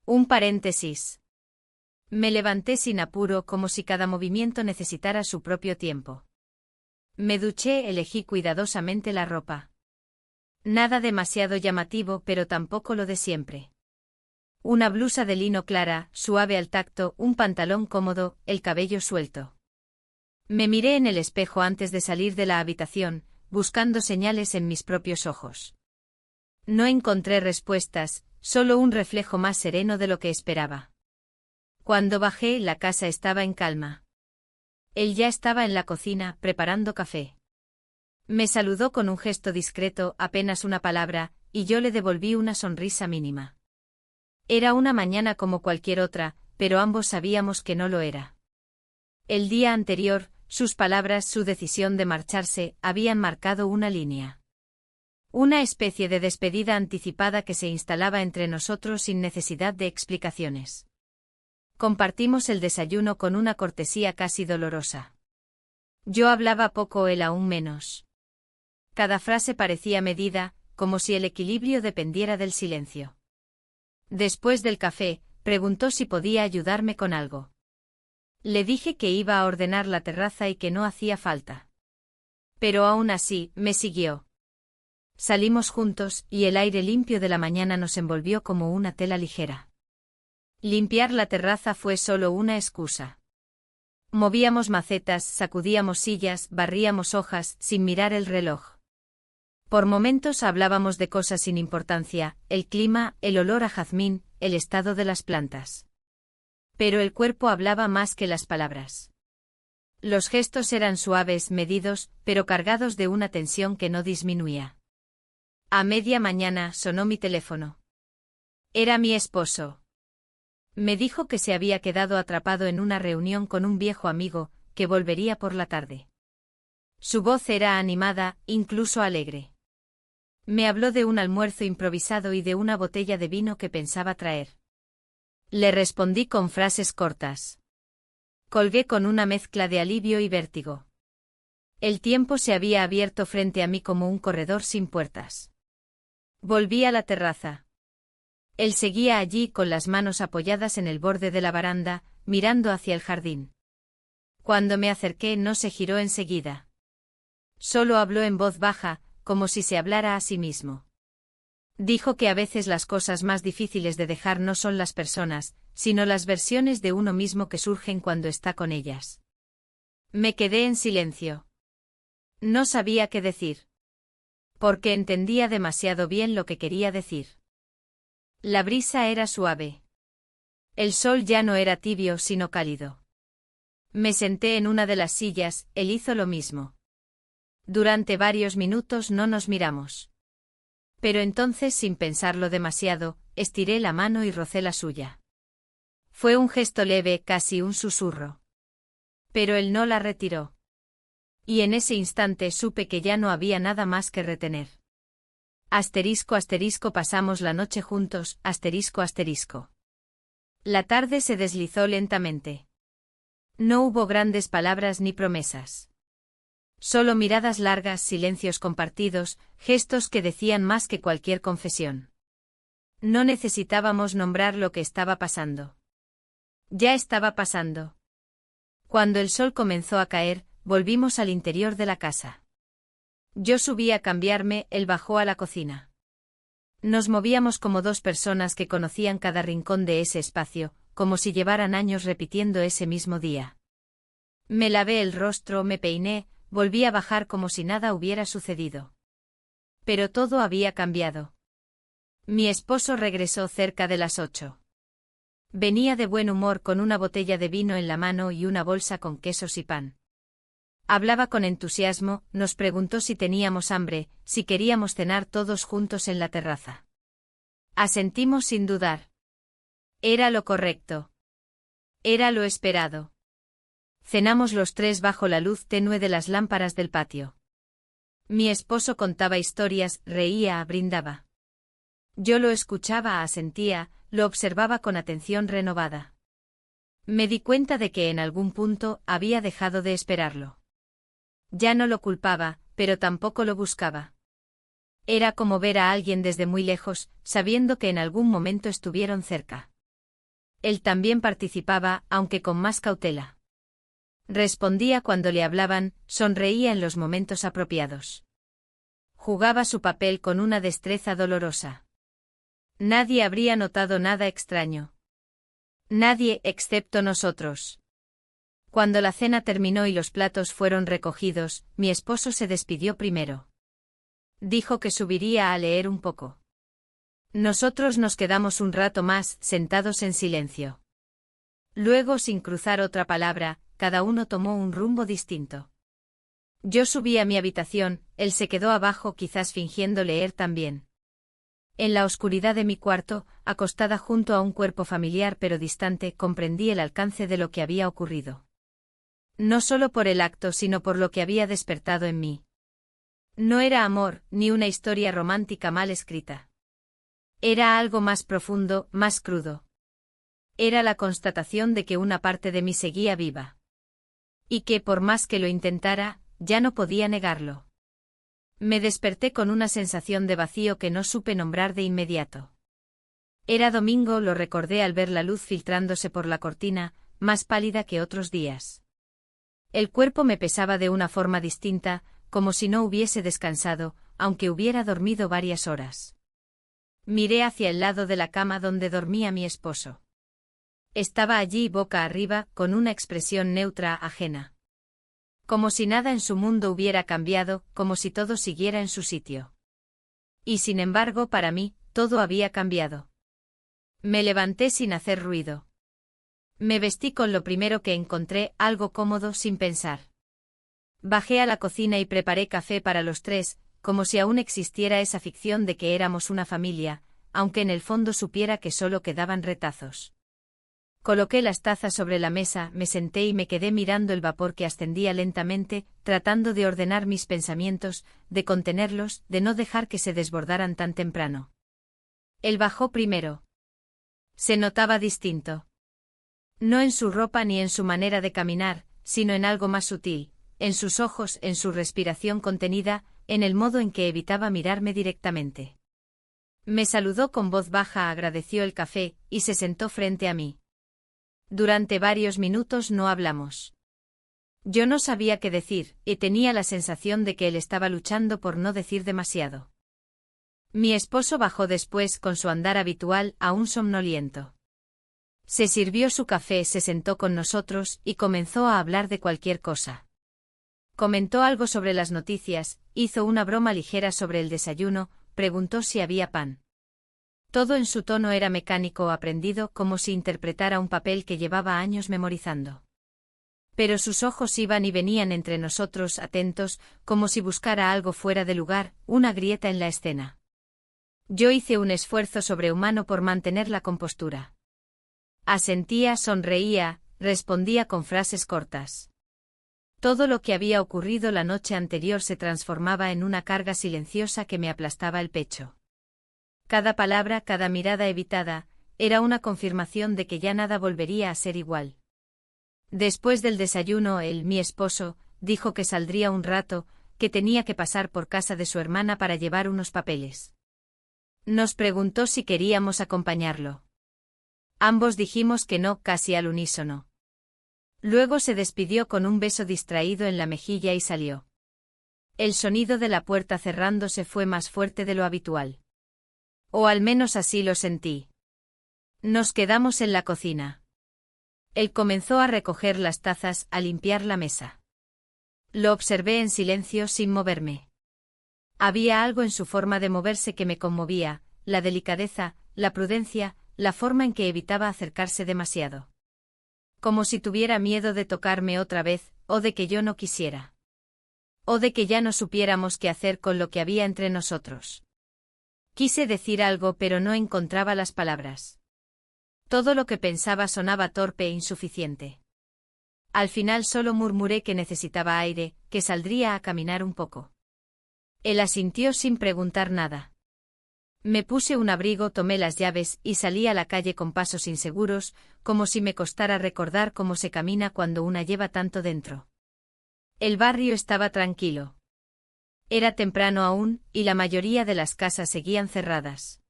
Un paréntesis. Me levanté sin apuro como si cada movimiento necesitara su propio tiempo. Me duché, elegí cuidadosamente la ropa. Nada demasiado llamativo, pero tampoco lo de siempre. Una blusa de lino clara, suave al tacto, un pantalón cómodo, el cabello suelto. Me miré en el espejo antes de salir de la habitación, buscando señales en mis propios ojos. No encontré respuestas, solo un reflejo más sereno de lo que esperaba. Cuando bajé, la casa estaba en calma. Él ya estaba en la cocina, preparando café. Me saludó con un gesto discreto, apenas una palabra, y yo le devolví una sonrisa mínima. Era una mañana como cualquier otra, pero ambos sabíamos que no lo era. El día anterior, sus palabras, su decisión de marcharse, habían marcado una línea. Una especie de despedida anticipada que se instalaba entre nosotros sin necesidad de explicaciones. Compartimos el desayuno con una cortesía casi dolorosa. Yo hablaba poco, él aún menos. Cada frase parecía medida, como si el equilibrio dependiera del silencio. Después del café, preguntó si podía ayudarme con algo. Le dije que iba a ordenar la terraza y que no hacía falta. Pero aún así, me siguió. Salimos juntos, y el aire limpio de la mañana nos envolvió como una tela ligera. Limpiar la terraza fue solo una excusa. Movíamos macetas, sacudíamos sillas, barríamos hojas, sin mirar el reloj. Por momentos hablábamos de cosas sin importancia, el clima, el olor a jazmín, el estado de las plantas. Pero el cuerpo hablaba más que las palabras. Los gestos eran suaves, medidos, pero cargados de una tensión que no disminuía. A media mañana sonó mi teléfono. Era mi esposo. Me dijo que se había quedado atrapado en una reunión con un viejo amigo, que volvería por la tarde. Su voz era animada, incluso alegre. Me habló de un almuerzo improvisado y de una botella de vino que pensaba traer. Le respondí con frases cortas. Colgué con una mezcla de alivio y vértigo. El tiempo se había abierto frente a mí como un corredor sin puertas. Volví a la terraza. Él seguía allí con las manos apoyadas en el borde de la baranda, mirando hacia el jardín. Cuando me acerqué no se giró enseguida. Solo habló en voz baja, como si se hablara a sí mismo. Dijo que a veces las cosas más difíciles de dejar no son las personas, sino las versiones de uno mismo que surgen cuando está con ellas. Me quedé en silencio. No sabía qué decir. Porque entendía demasiado bien lo que quería decir. La brisa era suave. El sol ya no era tibio sino cálido. Me senté en una de las sillas, él hizo lo mismo. Durante varios minutos no nos miramos. Pero entonces, sin pensarlo demasiado, estiré la mano y rocé la suya. Fue un gesto leve, casi un susurro. Pero él no la retiró. Y en ese instante supe que ya no había nada más que retener. Asterisco asterisco pasamos la noche juntos, asterisco asterisco. La tarde se deslizó lentamente. No hubo grandes palabras ni promesas. Solo miradas largas, silencios compartidos, gestos que decían más que cualquier confesión. No necesitábamos nombrar lo que estaba pasando. Ya estaba pasando. Cuando el sol comenzó a caer, volvimos al interior de la casa. Yo subí a cambiarme, él bajó a la cocina. Nos movíamos como dos personas que conocían cada rincón de ese espacio, como si llevaran años repitiendo ese mismo día. Me lavé el rostro, me peiné, volví a bajar como si nada hubiera sucedido. Pero todo había cambiado. Mi esposo regresó cerca de las 8. Venía de buen humor con una botella de vino en la mano y una bolsa con quesos y pan. Hablaba con entusiasmo, nos preguntó si teníamos hambre, si queríamos cenar todos juntos en la terraza. Asentimos sin dudar. Era lo correcto. Era lo esperado. Cenamos los tres bajo la luz tenue de las lámparas del patio. Mi esposo contaba historias, reía, brindaba. Yo lo escuchaba, asentía, lo observaba con atención renovada. Me di cuenta de que en algún punto había dejado de esperarlo. Ya no lo culpaba, pero tampoco lo buscaba. Era como ver a alguien desde muy lejos, sabiendo que en algún momento estuvieron cerca. Él también participaba, aunque con más cautela. Respondía cuando le hablaban, sonreía en los momentos apropiados. Jugaba su papel con una destreza dolorosa. Nadie habría notado nada extraño. Nadie, excepto nosotros. Cuando la cena terminó y los platos fueron recogidos, mi esposo se despidió primero. Dijo que subiría a leer un poco. Nosotros nos quedamos un rato más, sentados en silencio. Luego, sin cruzar otra palabra, cada uno tomó un rumbo distinto. Yo subí a mi habitación, él se quedó abajo, quizás fingiendo leer también. En la oscuridad de mi cuarto, acostada junto a un cuerpo familiar pero distante, comprendí el alcance de lo que había ocurrido. No solo por el acto, sino por lo que había despertado en mí. No era amor, ni una historia romántica mal escrita. Era algo más profundo, más crudo. Era la constatación de que una parte de mí seguía viva. Y que, por más que lo intentara, ya no podía negarlo. Me desperté con una sensación de vacío que no supe nombrar de inmediato. Era domingo, lo recordé al ver la luz filtrándose por la cortina, más pálida que otros días. El cuerpo me pesaba de una forma distinta, como si no hubiese descansado, aunque hubiera dormido varias horas. Miré hacia el lado de la cama donde dormía mi esposo. Estaba allí boca arriba, con una expresión neutra, ajena. Como si nada en su mundo hubiera cambiado, como si todo siguiera en su sitio. Y sin embargo, para mí, todo había cambiado. Me levanté sin hacer ruido. Me vestí con lo primero que encontré, algo cómodo, sin pensar. Bajé a la cocina y preparé café para los tres, como si aún existiera esa ficción de que éramos una familia, aunque en el fondo supiera que solo quedaban retazos. Coloqué las tazas sobre la mesa, me senté y me quedé mirando el vapor que ascendía lentamente, tratando de ordenar mis pensamientos, de contenerlos, de no dejar que se desbordaran tan temprano. Él bajó primero. Se notaba distinto. No en su ropa ni en su manera de caminar, sino en algo más sutil, en sus ojos, en su respiración contenida, en el modo en que evitaba mirarme directamente. Me saludó con voz baja, agradeció el café, y se sentó frente a mí. Durante varios minutos no hablamos. Yo no sabía qué decir, y tenía la sensación de que él estaba luchando por no decir demasiado. Mi esposo bajó después con su andar habitual, aún somnoliento. Se sirvió su café, se sentó con nosotros, y comenzó a hablar de cualquier cosa. Comentó algo sobre las noticias, hizo una broma ligera sobre el desayuno, preguntó si había pan. Todo en su tono era mecánico, aprendido, como si interpretara un papel que llevaba años memorizando. Pero sus ojos iban y venían entre nosotros, atentos, como si buscara algo fuera de lugar, una grieta en la escena. Yo hice un esfuerzo sobrehumano por mantener la compostura. Asentía, sonreía, respondía con frases cortas. Todo lo que había ocurrido la noche anterior se transformaba en una carga silenciosa que me aplastaba el pecho. Cada palabra, cada mirada evitada, era una confirmación de que ya nada volvería a ser igual. Después del desayuno, él, mi esposo, dijo que saldría un rato, que tenía que pasar por casa de su hermana para llevar unos papeles. Nos preguntó si queríamos acompañarlo. Ambos dijimos que no, casi al unísono. Luego se despidió con un beso distraído en la mejilla y salió. El sonido de la puerta cerrándose fue más fuerte de lo habitual. O al menos así lo sentí. Nos quedamos en la cocina. Él comenzó a recoger las tazas, a limpiar la mesa. Lo observé en silencio sin moverme. Había algo en su forma de moverse que me conmovía, la delicadeza, la prudencia, la forma en que evitaba acercarse demasiado. Como si tuviera miedo de tocarme otra vez, o de que yo no quisiera. O de que ya no supiéramos qué hacer con lo que había entre nosotros. Quise decir algo pero no encontraba las palabras. Todo lo que pensaba sonaba torpe e insuficiente. Al final solo murmuré que necesitaba aire, que saldría a caminar un poco. Él asintió sin preguntar nada. Me puse un abrigo, tomé las llaves y salí a la calle con pasos inseguros, como si me costara recordar cómo se camina cuando una lleva tanto dentro. El barrio estaba tranquilo. Era temprano aún, y la mayoría de las casas seguían cerradas.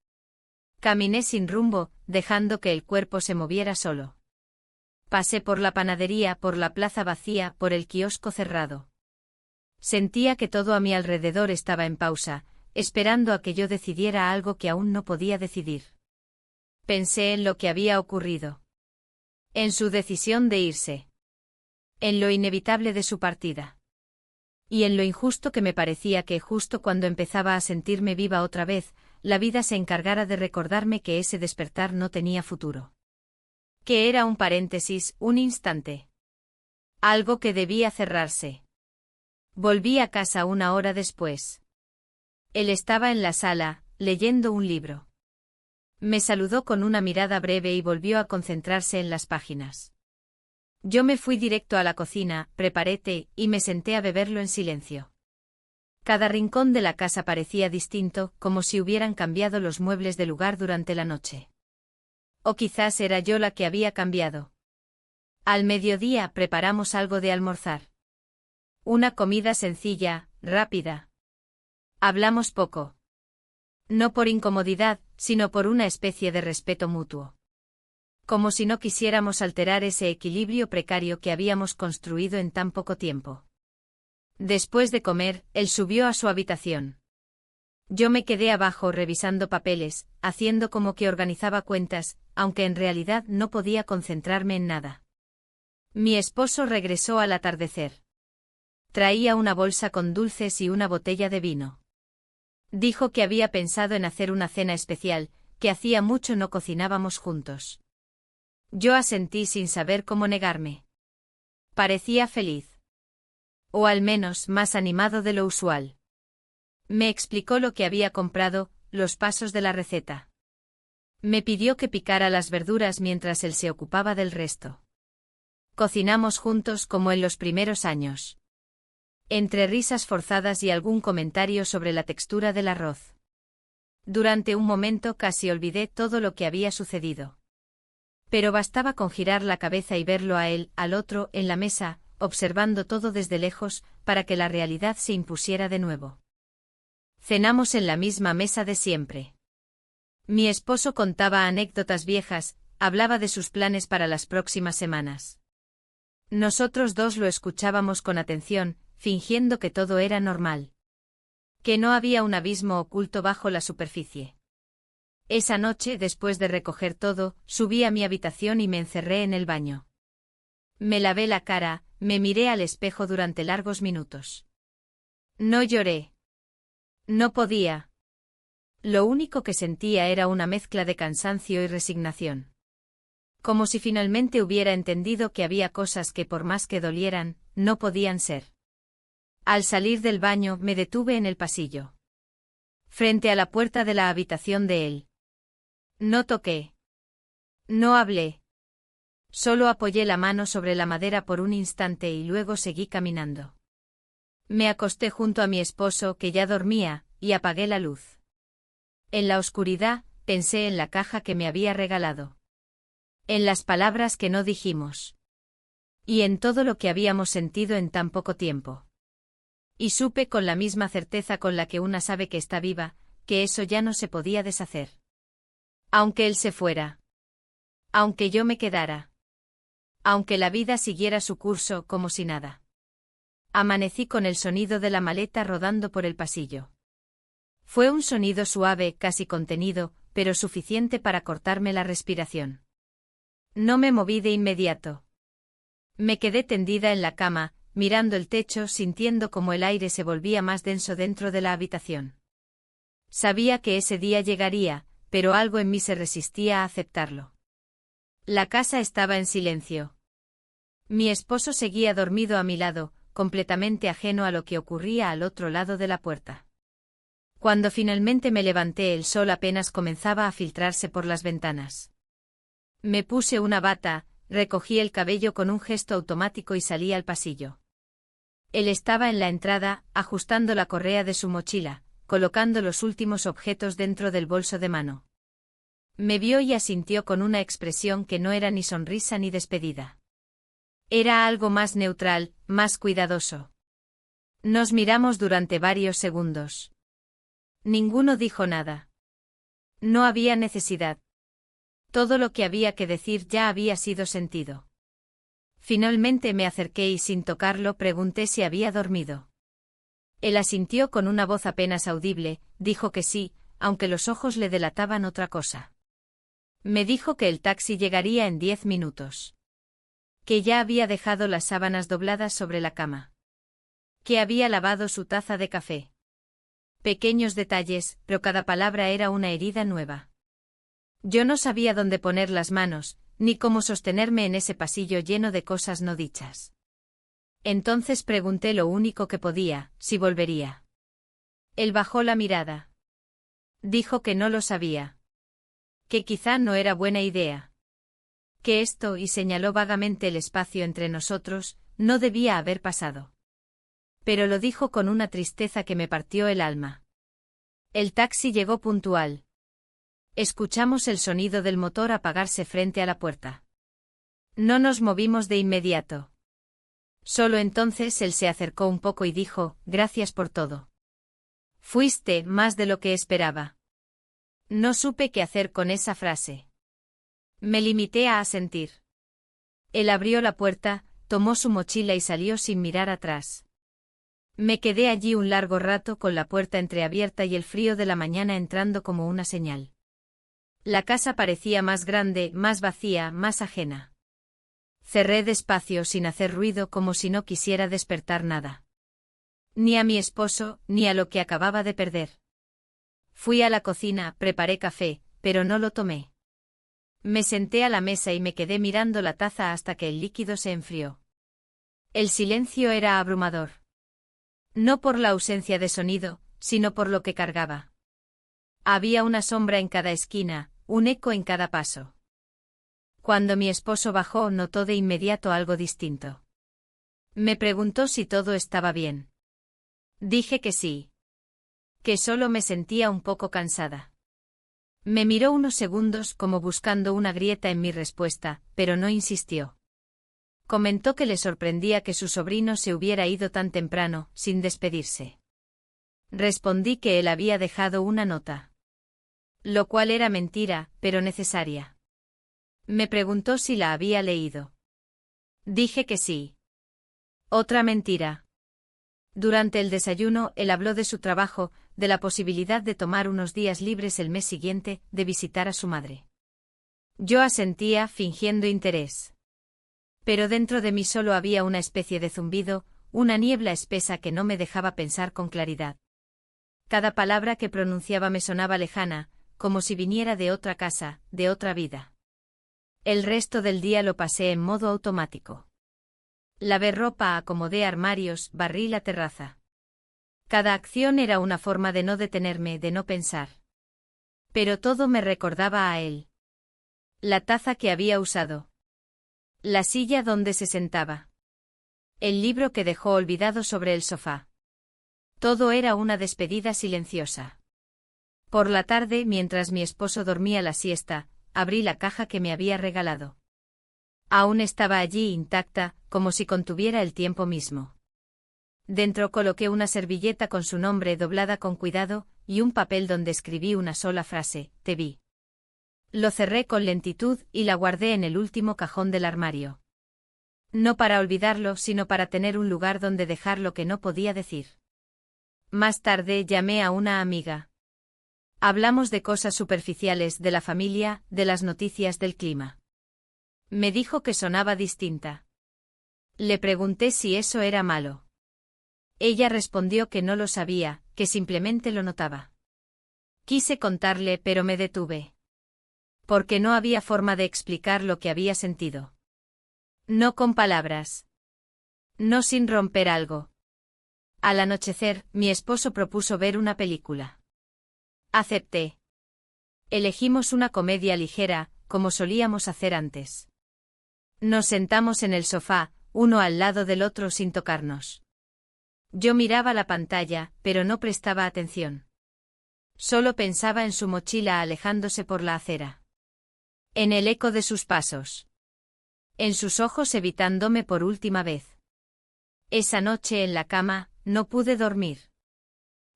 Caminé sin rumbo, dejando que el cuerpo se moviera solo. Pasé por la panadería, por la plaza vacía, por el kiosco cerrado. Sentía que todo a mi alrededor estaba en pausa, esperando a que yo decidiera algo que aún no podía decidir. Pensé en lo que había ocurrido. En su decisión de irse. En lo inevitable de su partida. Y en lo injusto que me parecía que justo cuando empezaba a sentirme viva otra vez, la vida se encargara de recordarme que ese despertar no tenía futuro. Que era un paréntesis, un instante. Algo que debía cerrarse. Volví a casa una hora después. Él estaba en la sala, leyendo un libro. Me saludó con una mirada breve y volvió a concentrarse en las páginas. Yo me fui directo a la cocina, preparé té y me senté a beberlo en silencio. Cada rincón de la casa parecía distinto, como si hubieran cambiado los muebles de lugar durante la noche. O quizás era yo la que había cambiado. Al mediodía preparamos algo de almorzar. Una comida sencilla, rápida. Hablamos poco. No por incomodidad, sino por una especie de respeto mutuo. Como si no quisiéramos alterar ese equilibrio precario que habíamos construido en tan poco tiempo. Después de comer, él subió a su habitación. Yo me quedé abajo revisando papeles, haciendo como que organizaba cuentas, aunque en realidad no podía concentrarme en nada. Mi esposo regresó al atardecer. Traía una bolsa con dulces y una botella de vino. Dijo que había pensado en hacer una cena especial, que hacía mucho no cocinábamos juntos. Yo asentí sin saber cómo negarme. Parecía feliz. O al menos más animado de lo usual. Me explicó lo que había comprado, los pasos de la receta. Me pidió que picara las verduras mientras él se ocupaba del resto. Cocinamos juntos como en los primeros años. Entre risas forzadas y algún comentario sobre la textura del arroz. Durante un momento casi olvidé todo lo que había sucedido. Pero bastaba con girar la cabeza y verlo a él, al otro, en la mesa, observando todo desde lejos, para que la realidad se impusiera de nuevo. Cenamos en la misma mesa de siempre. Mi esposo contaba anécdotas viejas, hablaba de sus planes para las próximas semanas. Nosotros dos lo escuchábamos con atención, fingiendo que todo era normal. Que no había un abismo oculto bajo la superficie. Esa noche, después de recoger todo, subí a mi habitación y me encerré en el baño. Me lavé la cara, me miré al espejo durante largos minutos. No lloré. No podía. Lo único que sentía era una mezcla de cansancio y resignación. Como si finalmente hubiera entendido que había cosas que por más que dolieran, no podían ser. Al salir del baño me detuve en el pasillo. Frente a la puerta de la habitación de él. No toqué. No hablé. Solo apoyé la mano sobre la madera por un instante y luego seguí caminando. Me acosté junto a mi esposo que ya dormía, y apagué la luz. En la oscuridad, pensé en la caja que me había regalado. En las palabras que no dijimos. Y en todo lo que habíamos sentido en tan poco tiempo. Y supe con la misma certeza con la que una sabe que está viva, que eso ya no se podía deshacer. Aunque él se fuera. Aunque yo me quedara. aunque la vida siguiera su curso como si nada. Amanecí con el sonido de la maleta rodando por el pasillo. Fue un sonido suave, casi contenido, pero suficiente para cortarme la respiración. No me moví de inmediato. Me quedé tendida en la cama, mirando el techo, sintiendo cómo el aire se volvía más denso dentro de la habitación. Sabía que ese día llegaría, pero algo en mí se resistía a aceptarlo. La casa estaba en silencio. Mi esposo seguía dormido a mi lado, completamente ajeno a lo que ocurría al otro lado de la puerta. Cuando finalmente me levanté, el sol apenas comenzaba a filtrarse por las ventanas. Me puse una bata, recogí el cabello con un gesto automático y salí al pasillo. Él estaba en la entrada, ajustando la correa de su mochila, colocando los últimos objetos dentro del bolso de mano. Me vio y asintió con una expresión que no era ni sonrisa ni despedida. Era algo más neutral, más cuidadoso. Nos miramos durante varios segundos. Ninguno dijo nada. No había necesidad. Todo lo que había que decir ya había sido sentido. Finalmente me acerqué y sin tocarlo pregunté si había dormido. Él asintió con una voz apenas audible, dijo que sí, aunque los ojos le delataban otra cosa. Me dijo que el taxi llegaría en 10 minutos. Que ya había dejado las sábanas dobladas sobre la cama. Que había lavado su taza de café. Pequeños detalles, pero cada palabra era una herida nueva. Yo no sabía dónde poner las manos, ni cómo sostenerme en ese pasillo lleno de cosas no dichas. Entonces pregunté lo único que podía, si volvería. Él bajó la mirada. Dijo que no lo sabía. Que quizá no era buena idea. Que esto, y señaló vagamente el espacio entre nosotros, no debía haber pasado. Pero lo dijo con una tristeza que me partió el alma. El taxi llegó puntual. Escuchamos el sonido del motor apagarse frente a la puerta. No nos movimos de inmediato. Solo entonces él se acercó un poco y dijo, gracias por todo. Fuiste más de lo que esperaba. No supe qué hacer con esa frase. Me limité a asentir. Él abrió la puerta, tomó su mochila y salió sin mirar atrás. Me quedé allí un largo rato con la puerta entreabierta y el frío de la mañana entrando como una señal. La casa parecía más grande, más vacía, más ajena. Cerré despacio sin hacer ruido como si no quisiera despertar nada. Ni a mi esposo, ni a lo que acababa de perder. Fui a la cocina, preparé café, pero no lo tomé. Me senté a la mesa y me quedé mirando la taza hasta que el líquido se enfrió. El silencio era abrumador. No por la ausencia de sonido, sino por lo que cargaba. Había una sombra en cada esquina, un eco en cada paso. Cuando mi esposo bajó, notó de inmediato algo distinto. Me preguntó si todo estaba bien. Dije que sí. Que solo me sentía un poco cansada. Me miró unos segundos como buscando una grieta en mi respuesta, pero no insistió. Comentó que le sorprendía que su sobrino se hubiera ido tan temprano, sin despedirse. Respondí que él había dejado una nota. Lo cual era mentira, pero necesaria. Me preguntó si la había leído. Dije que sí. Otra mentira. Durante el desayuno, él habló de su trabajo, de la posibilidad de tomar unos días libres el mes siguiente, de visitar a su madre. Yo asentía, fingiendo interés. Pero dentro de mí solo había una especie de zumbido, una niebla espesa que no me dejaba pensar con claridad. Cada palabra que pronunciaba me sonaba lejana, como si viniera de otra casa, de otra vida. El resto del día lo pasé en modo automático. Lavé ropa, acomodé armarios, barrí la terraza. Cada acción era una forma de no detenerme, de no pensar. Pero todo me recordaba a él. La taza que había usado. La silla donde se sentaba. El libro que dejó olvidado sobre el sofá. Todo era una despedida silenciosa. Por la tarde, mientras mi esposo dormía la siesta, abrí la caja que me había regalado. Aún estaba allí intacta, como si contuviera el tiempo mismo. Dentro coloqué una servilleta con su nombre doblada con cuidado, y un papel donde escribí una sola frase, te vi. Lo cerré con lentitud y la guardé en el último cajón del armario. No para olvidarlo, sino para tener un lugar donde dejar lo que no podía decir. Más tarde llamé a una amiga. Hablamos de cosas superficiales, de la familia, de las noticias, del clima. Me dijo que sonaba distinta. Le pregunté si eso era malo. Ella respondió que no lo sabía, que simplemente lo notaba. Quise contarle, pero me detuve. Porque no había forma de explicar lo que había sentido. No con palabras. No sin romper algo. Al anochecer, mi esposo propuso ver una película. Acepté. Elegimos una comedia ligera, como solíamos hacer antes. Nos sentamos en el sofá, uno al lado del otro sin tocarnos. Yo miraba la pantalla, pero no prestaba atención. Solo pensaba en su mochila alejándose por la acera. En el eco de sus pasos. En sus ojos evitándome por última vez. Esa noche en la cama, no pude dormir.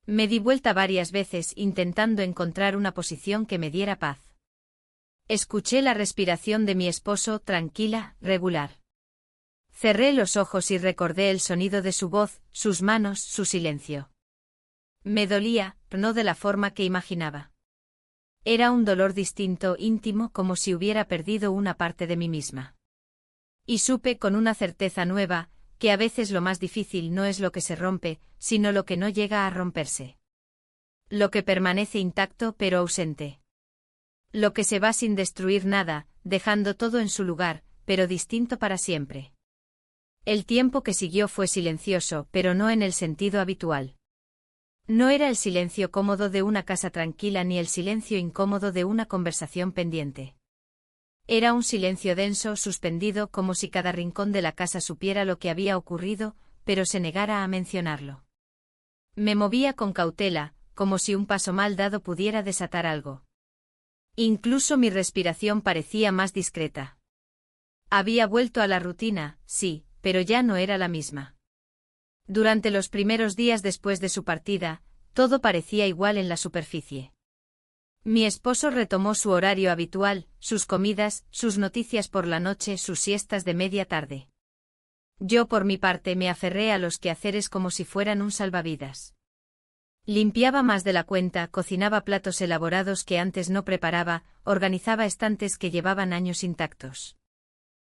Me di vuelta varias veces intentando encontrar una posición que me diera paz. Escuché la respiración de mi esposo, tranquila, regular. Cerré los ojos y recordé el sonido de su voz, sus manos, su silencio. Me dolía, no de la forma que imaginaba. Era un dolor distinto, íntimo, como si hubiera perdido una parte de mí misma. Y supe con una certeza nueva, que a veces lo más difícil no es lo que se rompe, sino lo que no llega a romperse. Lo que permanece intacto pero ausente. Lo que se va sin destruir nada, dejando todo en su lugar, pero distinto para siempre. El tiempo que siguió fue silencioso, pero no en el sentido habitual. No era el silencio cómodo de una casa tranquila ni el silencio incómodo de una conversación pendiente. Era un silencio denso, suspendido, como si cada rincón de la casa supiera lo que había ocurrido, pero se negara a mencionarlo. Me movía con cautela, como si un paso mal dado pudiera desatar algo. Incluso mi respiración parecía más discreta. Había vuelto a la rutina, sí, pero ya no era la misma. Durante los primeros días después de su partida, todo parecía igual en la superficie. Mi esposo retomó su horario habitual, sus comidas, sus noticias por la noche, sus siestas de media tarde. Yo por mi parte me aferré a los quehaceres como si fueran un salvavidas. Limpiaba más de la cuenta, cocinaba platos elaborados que antes no preparaba, organizaba estantes que llevaban años intactos.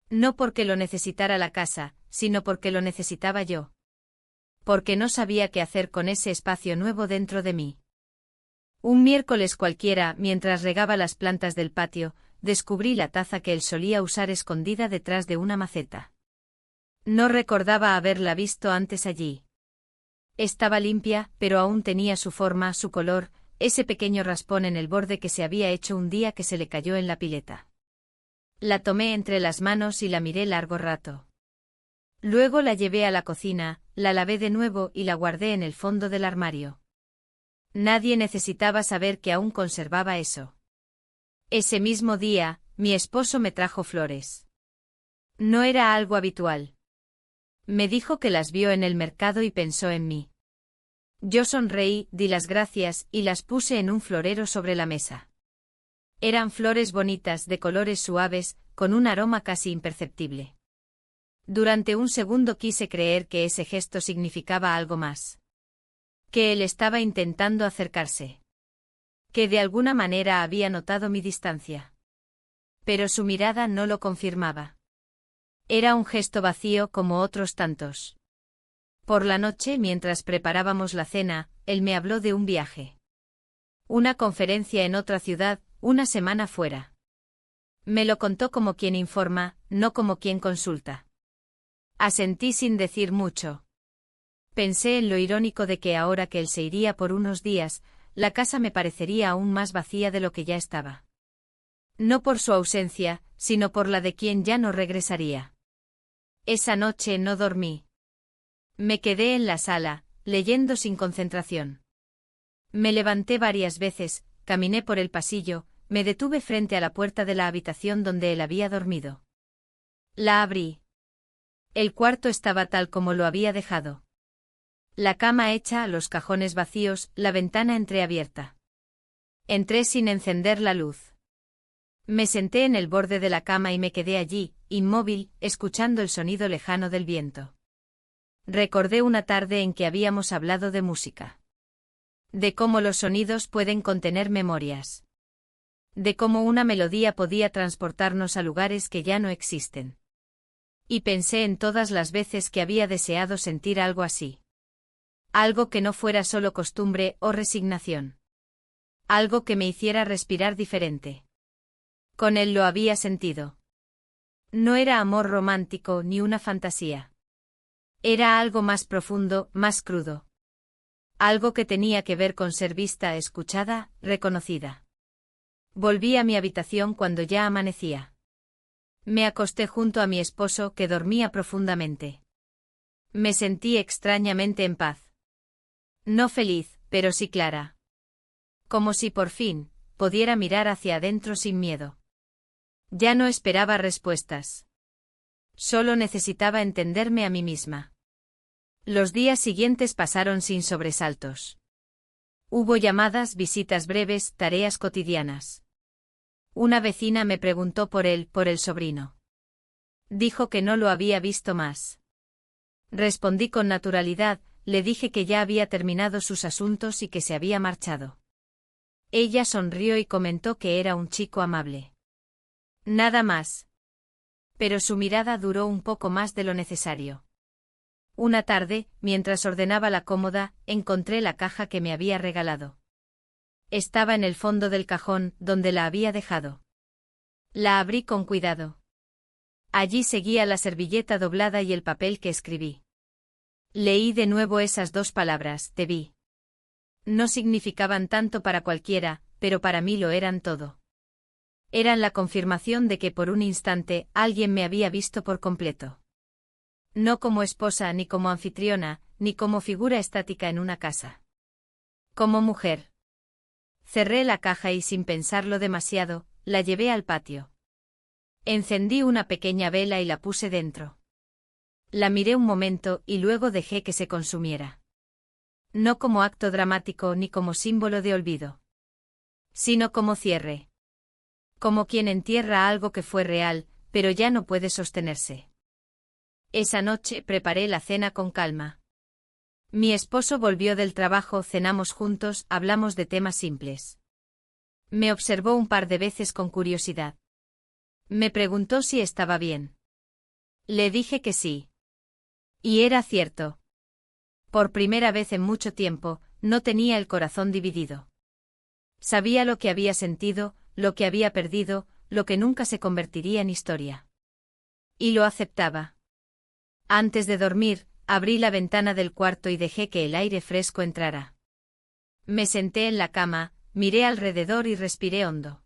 No porque lo necesitara la casa, sino porque lo necesitaba yo. Porque no sabía qué hacer con ese espacio nuevo dentro de mí. Un miércoles cualquiera, mientras regaba las plantas del patio, descubrí la taza que él solía usar escondida detrás de una maceta. No recordaba haberla visto antes allí. Estaba limpia, pero aún tenía su forma, su color, ese pequeño raspón en el borde que se había hecho un día que se le cayó en la pileta. La tomé entre las manos y la miré largo rato. Luego la llevé a la cocina, la lavé de nuevo y la guardé en el fondo del armario. Nadie necesitaba saber que aún conservaba eso. Ese mismo día, mi esposo me trajo flores. No era algo habitual. Me dijo que las vio en el mercado y pensó en mí. Yo sonreí, di las gracias y las puse en un florero sobre la mesa. Eran flores bonitas, de colores suaves, con un aroma casi imperceptible. Durante un segundo quise creer que ese gesto significaba algo más. Que él estaba intentando acercarse. Que de alguna manera había notado mi distancia. Pero su mirada no lo confirmaba. Era un gesto vacío como otros tantos. Por la noche, mientras preparábamos la cena, él me habló de un viaje. Una conferencia en otra ciudad, una semana fuera. Me lo contó como quien informa, no como quien consulta. Asentí sin decir mucho. Pensé en lo irónico de que ahora que él se iría por unos días, la casa me parecería aún más vacía de lo que ya estaba. No por su ausencia, sino por la de quien ya no regresaría. Esa noche no dormí. Me quedé en la sala, leyendo sin concentración. Me levanté varias veces, caminé por el pasillo, me detuve frente a la puerta de la habitación donde él había dormido. La abrí. El cuarto estaba tal como lo había dejado. La cama hecha, los cajones vacíos, la ventana entreabierta. Entré sin encender la luz. Me senté en el borde de la cama y me quedé allí, inmóvil, escuchando el sonido lejano del viento. Recordé una tarde en que habíamos hablado de música. De cómo los sonidos pueden contener memorias. De cómo una melodía podía transportarnos a lugares que ya no existen. Y pensé en todas las veces que había deseado sentir algo así. Algo que no fuera solo costumbre o resignación. Algo que me hiciera respirar diferente. Con él lo había sentido. No era amor romántico ni una fantasía. Era algo más profundo, más crudo. Algo que tenía que ver con ser vista, escuchada, reconocida. Volví a mi habitación cuando ya amanecía. Me acosté junto a mi esposo, que dormía profundamente. Me sentí extrañamente en paz. No feliz, pero sí clara. Como si por fin pudiera mirar hacia adentro sin miedo. Ya no esperaba respuestas. Solo necesitaba entenderme a mí misma. Los días siguientes pasaron sin sobresaltos. Hubo llamadas, visitas breves, tareas cotidianas. Una vecina me preguntó por el sobrino. Dijo que no lo había visto más. Respondí con naturalidad, le dije que ya había terminado sus asuntos y que se había marchado. Ella sonrió y comentó que era un chico amable. Nada más. Pero su mirada duró un poco más de lo necesario. Una tarde, mientras ordenaba la cómoda, encontré la caja que me había regalado. Estaba en el fondo del cajón, donde la había dejado. La abrí con cuidado. Allí seguía la servilleta doblada y el papel que escribí. Leí de nuevo esas dos palabras, te vi. No significaban tanto para cualquiera, pero para mí lo eran todo. Eran la confirmación de que por un instante alguien me había visto por completo. No como esposa ni como anfitriona, ni como figura estática en una casa. Como mujer. Cerré la caja y sin pensarlo demasiado, la llevé al patio. Encendí una pequeña vela y la puse dentro. La miré un momento y luego dejé que se consumiera. No como acto dramático ni como símbolo de olvido. Sino como cierre. Como quien entierra algo que fue real, pero ya no puede sostenerse. Esa noche preparé la cena con calma. Mi esposo volvió del trabajo, cenamos juntos, hablamos de temas simples. Me observó un par de veces con curiosidad. Me preguntó si estaba bien. Le dije que sí. Y era cierto. Por primera vez en mucho tiempo, no tenía el corazón dividido. Sabía lo que había sentido, lo que había perdido, lo que nunca se convertiría en historia. Y lo aceptaba. Antes de dormir, abrí la ventana del cuarto y dejé que el aire fresco entrara. Me senté en la cama, miré alrededor y respiré hondo.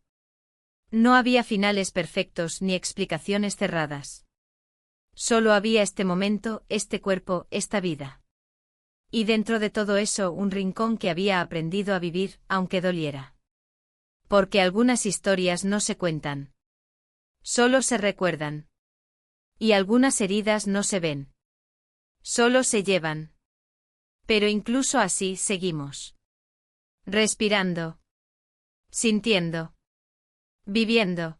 No había finales perfectos ni explicaciones cerradas. Solo había este momento, este cuerpo, esta vida. Y dentro de todo eso un rincón que había aprendido a vivir, aunque doliera. Porque algunas historias no se cuentan. Solo se recuerdan. Y algunas heridas no se ven. Solo se llevan. Pero incluso así seguimos. Respirando. Sintiendo. Viviendo.